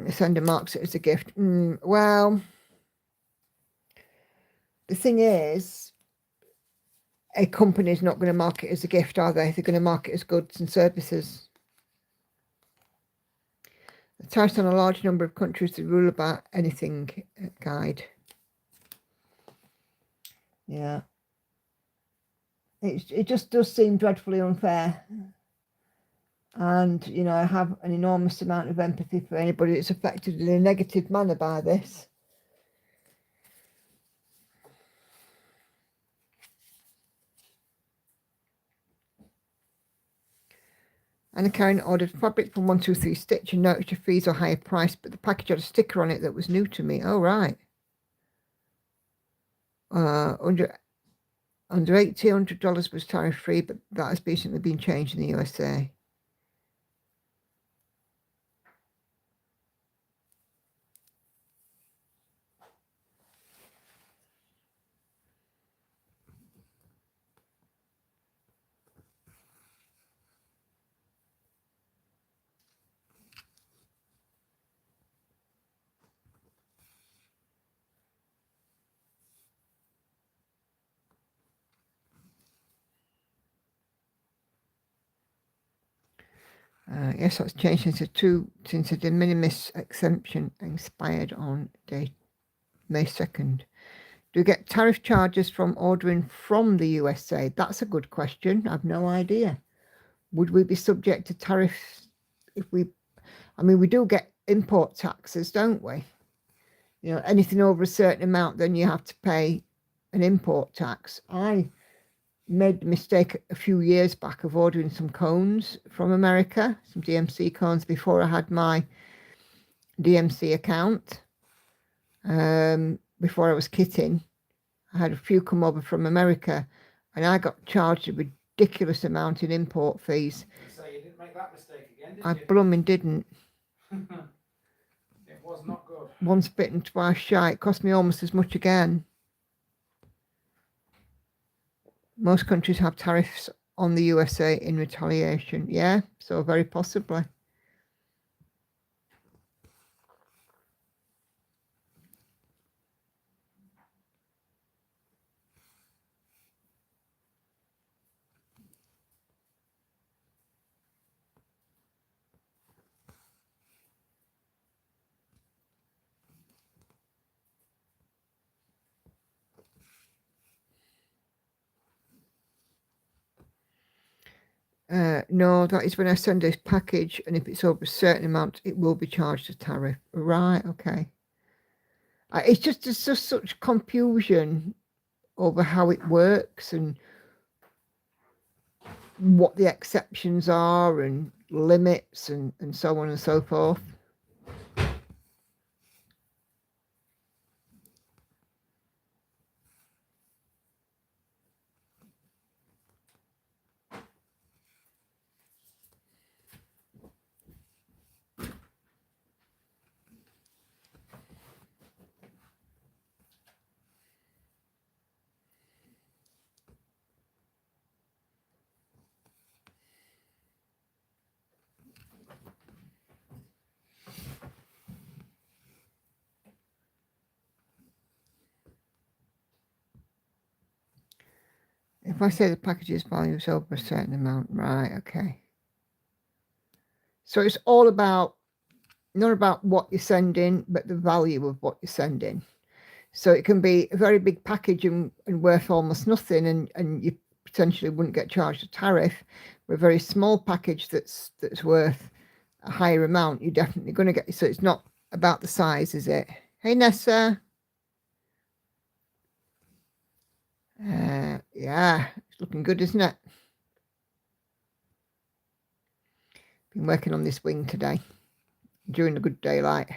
Sender marks it as a gift. Well, the thing is, a company is not going to mark it as a gift, are they? They're going to mark it as goods and services. The tariffs on a large number of countries, the rule about anything guide. Yeah. It just does seem dreadfully unfair. And, you know, I have an enormous amount of empathy for anybody that's affected in a negative manner by this. Anna Karen ordered fabric from 123 Stitch and noticed your fees are higher price, but the package had a sticker on it that was new to me. Oh, right. Under $1,800 was tariff free, but that has recently been changed in the USA. Yes, that's changed since a de minimis exemption expired on May 2nd. Do you get tariff charges from ordering from the USA? That's a good question. I've no idea. Would we be subject to tariffs if we do get import taxes, don't we? You know, anything over a certain amount, then you have to pay an import tax. I made the mistake a few years back of ordering some cones from America, some DMC cones, before I had my DMC account. Before I was kitting, I had a few come over from America, and I got charged a ridiculous amount in import fees. So you didn't make that mistake again, did I you? blooming didn't. It was not good. Once bitten, twice shy. It cost me almost as much again. Most countries have tariffs on the USA in retaliation. Yeah, so very possibly. No, that is when I send a package, and if it's over a certain amount, it will be charged a tariff. Right, okay. It's just such confusion over how it works and what the exceptions are and limits and so on and so forth. If I say the package's value is over a certain amount, right, okay. So it's all about, not about what you're sending, but the value of what you're sending. So it can be a very big package and worth almost nothing, and you potentially wouldn't get charged a tariff. With a very small package that's worth a higher amount, you're definitely going to get. So it's not about the size, is it? Hey, Nessa. Yeah, it's looking good, isn't it? Been working on this wing today during the good daylight.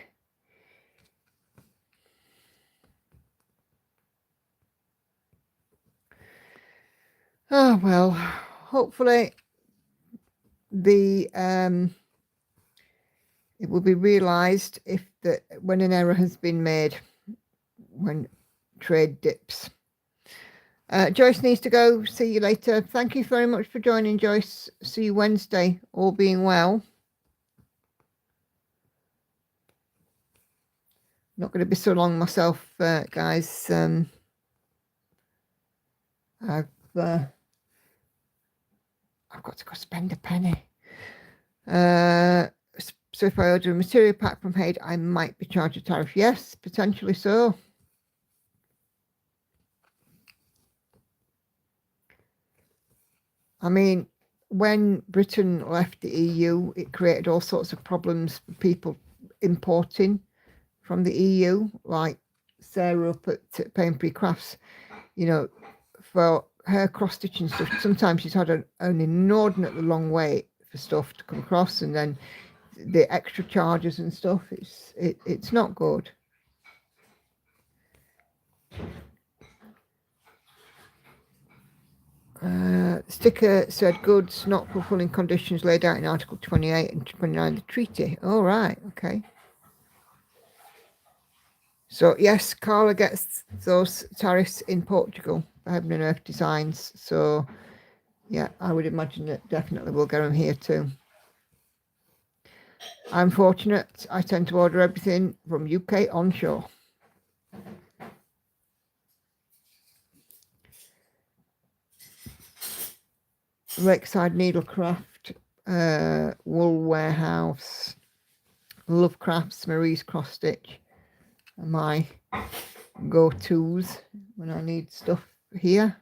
Oh well, hopefully the it will be realised when an error has been made, when trade dips. Joyce needs to go. See you later. Thank you very much for joining, Joyce. See you Wednesday, all being well. Not going to be so long myself, guys. I've got to go spend a penny. So if I order a material pack from Haid, I might be charged a tariff. Yes, potentially so. I mean, when Britain left the EU, it created all sorts of problems for people importing from the EU, like Sarah up at Painsbury Crafts, you know, for her cross stitching stuff. Sometimes she's had an inordinately long wait for stuff to come across, and then the extra charges and stuff. It's not good. Sticker said goods not fulfilling conditions laid out in Article 28 and 29 of the treaty. All right, okay. So yes, Carla gets those tariffs in Portugal for Heaven and Earth designs. So yeah, I would imagine that definitely we'll get them here too. I'm fortunate. I tend to order everything from UK onshore. Lakeside Needlecraft, Wool Warehouse, Lovecrafts, Marie's Cross Stitch are my go-tos when I need stuff here.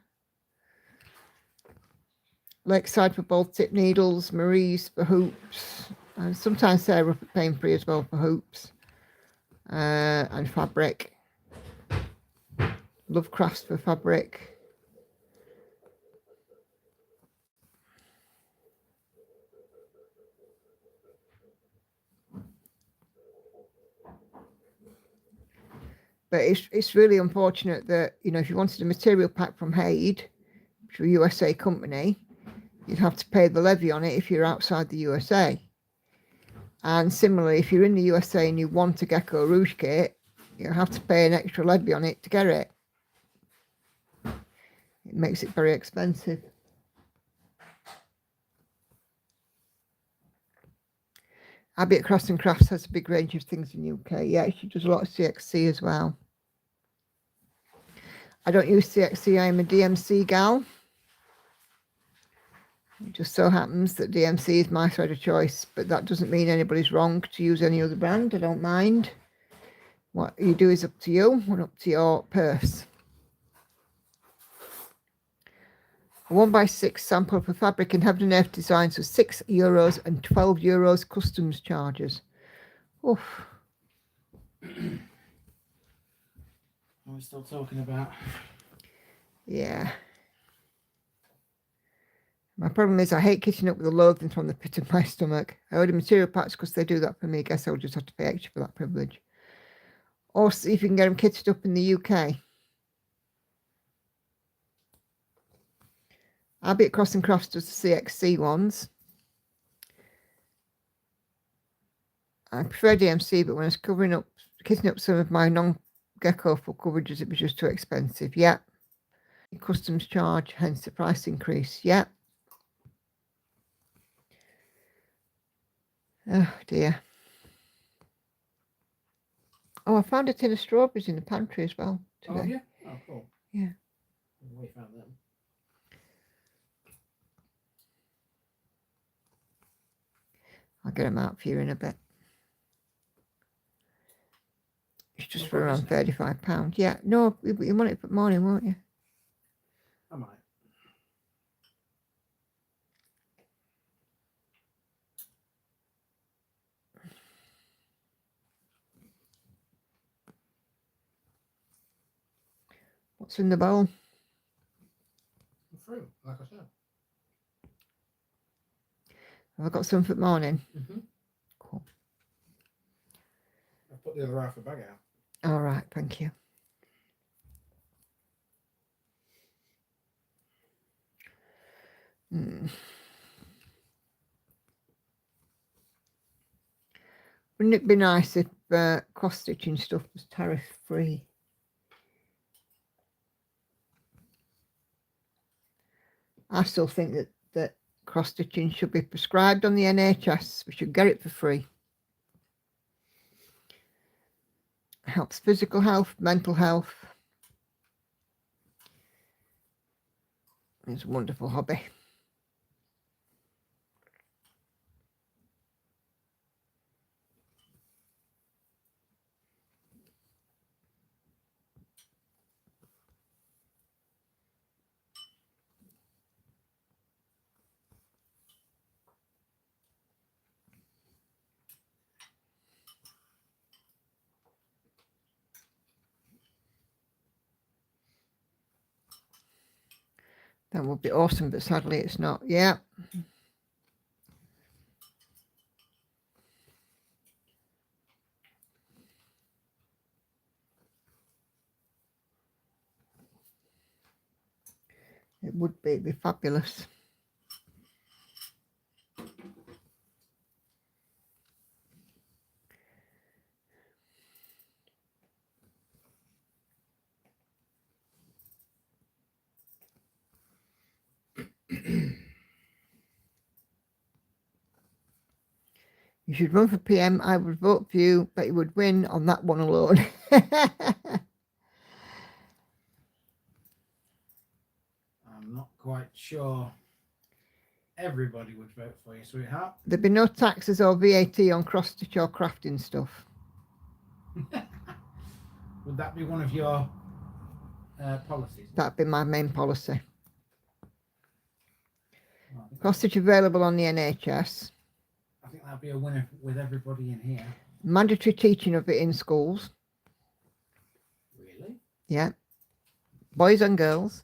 Lakeside for bolt tip needles, Marie's for hoops, and sometimes Sarah for Painfree as well for hoops, and fabric. Lovecrafts for fabric. But it's really unfortunate that, you know, if you wanted a material pack from Haid, to a USA company, you'd have to pay the levy on it if you're outside the USA. And similarly, if you're in the USA and you want a Gecko Rouge kit, you have to pay an extra levy on it to get it. It makes it very expensive. Abby at Cross and Crafts has a big range of things in the UK. Yeah, she does a lot of CXC as well. I don't use CXC, I'm a DMC gal. It just so happens that DMC is my thread of choice, but that doesn't mean anybody's wrong to use any other brand. I don't mind. What you do is up to you and up to your purse. A 1x6 sample for fabric and Heaven and Earth designs for €6 and €12 customs charges. Oof. Are we still talking about? Yeah. My problem is I hate kitting up with the loathing from the pit of my stomach. I order material packs because they do that for me. I guess I'll just have to pay extra for that privilege. Or see if you can get them kitted up in the UK. Abby at Cross and Crafts does the CXC ones. I prefer DMC, but when I was kitting up some of my non-gecko full coverages, it was just too expensive. Yeah. Customs charge, hence the price increase. Yeah. Oh dear. Oh, I found a tin of strawberries in the pantry as well today. Oh, yeah? Oh, cool. Yeah. We found them. I'll get them out for you in a bit. It's just No for around problem. £35. Yeah, no, you want it for morning, won't you? I might. What's in the bowl? Fruit, like I said. Have I got some for morning? Mm-hmm. Cool. I've put the other half of the bag out. All right, thank you. Wouldn't it be nice if cross-stitching stuff was tariff-free? I still think that cross-stitching should be prescribed on the NHS. We should get it for free. It helps physical health, mental health. It's a wonderful hobby. That would be awesome, but sadly it's not. Yeah. It would be, it'd be fabulous. You should run for PM. I would vote for you, but you would win on that one alone. I'm not quite sure everybody would vote for you, sweetheart. There'd be no taxes or VAT on cross-stitch or crafting stuff. Would that be one of your policies? That'd be my main policy. Well, I think Cross-stitch available on the NHS. I think that'd be a winner with everybody in here. Mandatory teaching of it in schools. Really? Yeah. Boys and girls.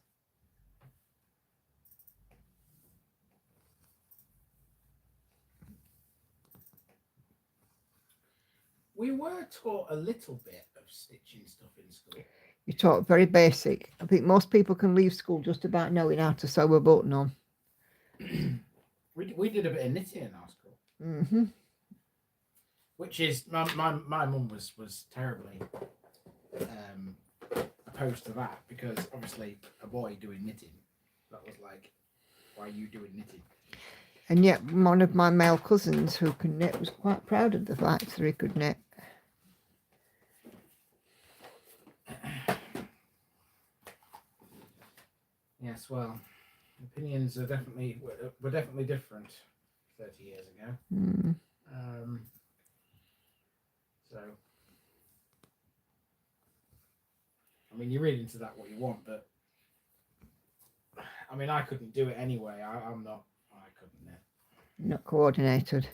We were taught a little bit of stitching stuff in school. You taught very basic. I think most people can leave school just about knowing how to sew a button on. We did a bit of knitting in our school, Mm-hmm. which is my mum was terribly opposed to that, because obviously a boy doing knitting, that was like, why are you doing knitting? And yet one of my male cousins who can knit was quite proud of the fact that he could knit. Yes, well, opinions are were definitely different 30 years ago. Mm. So, I mean, you read into that what you want, but I mean, I couldn't do it anyway. I couldn't knit. Not coordinated.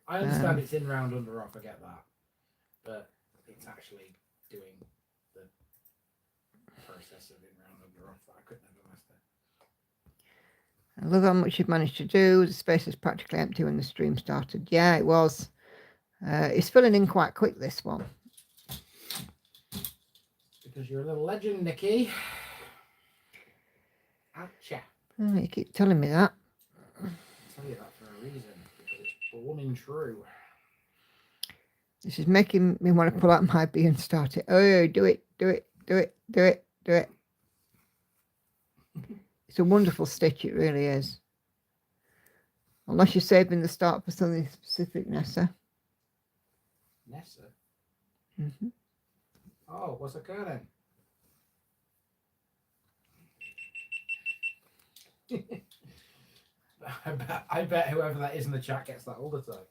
I understand it's in, round, under, off. I get that, but it's actually doing the process of in, round, under, off that I could never master. I love how much you've managed to do. The space is practically empty when the stream started. Yeah, it was. It's filling in quite quick, this one. Because you're a little legend, Nikki. Oucha. Oh, you keep telling me that. I'll tell you that for a reason. Because it's blooming true. This is making me want to pull out my bee and start it. Oh, do it, do it, do it, do it, do it. It's a wonderful stitch, it really is. Unless you're saving the start for something specific, Nessa. Nessa? Mm-hmm. Oh, what's occurring? I bet whoever that is in the chat gets that all the time.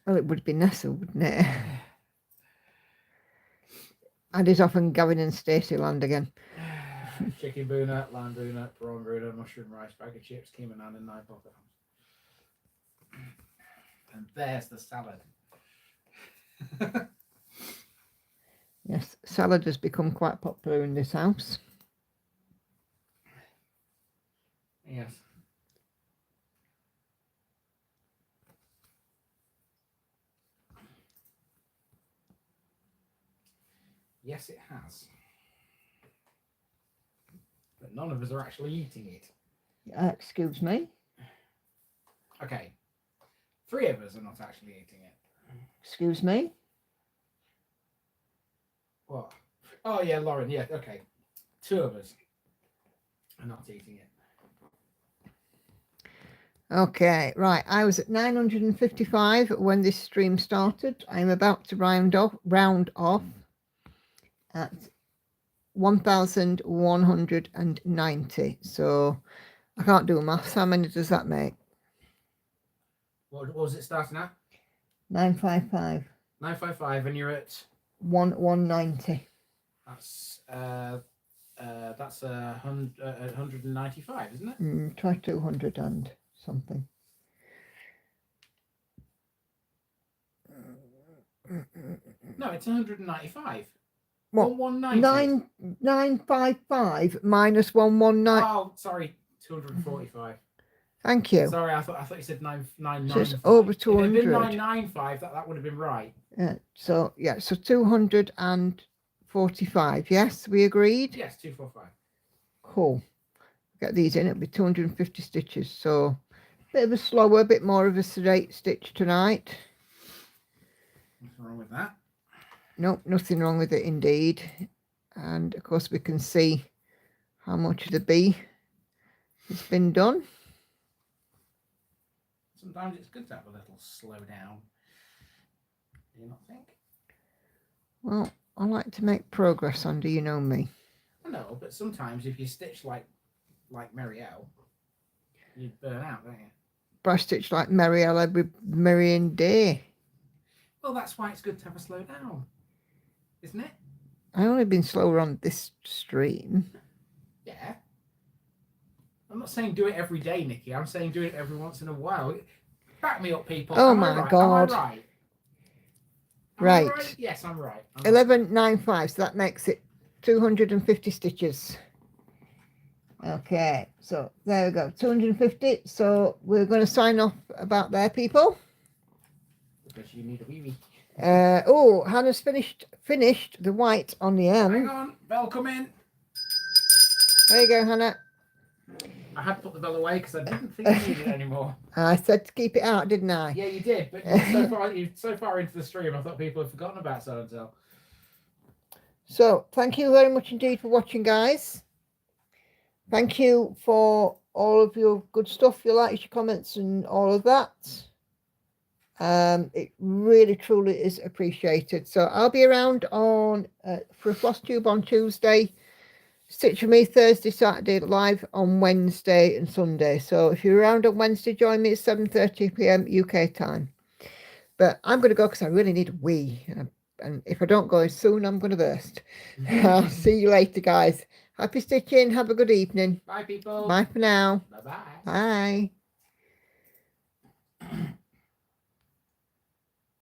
Well, it would be Nessa, wouldn't it? And it's often Gavin and Stacey land again. Chicken boona, lamb boona, prawn boona, mushroom rice, bag of chips, keema naan, and 9 pocket hams. And there's the salad. Yes, salad has become quite popular in this house. Yes. Yes, it has. But none of us are actually eating it. Excuse me. Okay. 3 of us are not actually eating it. Excuse me. What? Oh, yeah, Lauren. Yeah, okay. 2 of us are not eating it. Okay, right. I was at 955 when this stream started. I'm about to round off at 1,190. So I can't do maths. How many does that make? What was it starting at? 955. 955, and you're at 190. that's 195, isn't it? Try 200 and something. No, it's 195. What? 1190. 955 minus 119. Oh, sorry, 245. Thank you. Sorry, I thought you said 995. So it's over If it had been 200. 995, that would have been right. So 245. Yes, we agreed. Yes, 245. Cool. Get these in. It'll be 250 stitches. So bit of a slower, bit more of a sedate stitch tonight. Nothing wrong with that. Nope, nothing wrong with it indeed. And of course we can see how much of the bee has been done. Sometimes it's good to have a little slow down. Do you not think? Well, I like to make progress on Do You Know Me. I know, but sometimes if you stitch like Marielle, you'd burn out, don't you? But I stitch like Marielle every million day. Well, that's why it's good to have a slow down, isn't it? I only been slower on this stream. Yeah. I'm not saying do it every day, Nikki. I'm saying do it every once in a while. Back me up, people. Oh Am I my right? God. Am I right? Am I Right. right? Yes, I'm right. 1195, so that makes it 250 stitches. Okay, so there we go, 250. So we're going to sign off about there, people. Because you need a wee wee. Oh, Hannah's finished the white on the Hang end. on, bell come in. There you go, Hannah. I had to put the bell away because I didn't think I needed it anymore. I said to keep it out, didn't I? Yeah, you did, but you're so far into the stream, I thought people had forgotten about so and so. So thank you very much indeed for watching, guys. Thank you for all of your good stuff, your likes, your comments, and all of that. It really truly is appreciated. So I'll be around on for a floss tube on Tuesday, stitch for me Thursday, Saturday, live on Wednesday and Sunday. So if you're around on Wednesday, join me at 7:30 p.m. UK time. But I'm going to go because I really need a wee, and if I don't go soon, I'm going to burst. I'll see you later, guys. Happy stitching. Have a good evening. Bye, people. Bye for now. Bye-bye. Bye.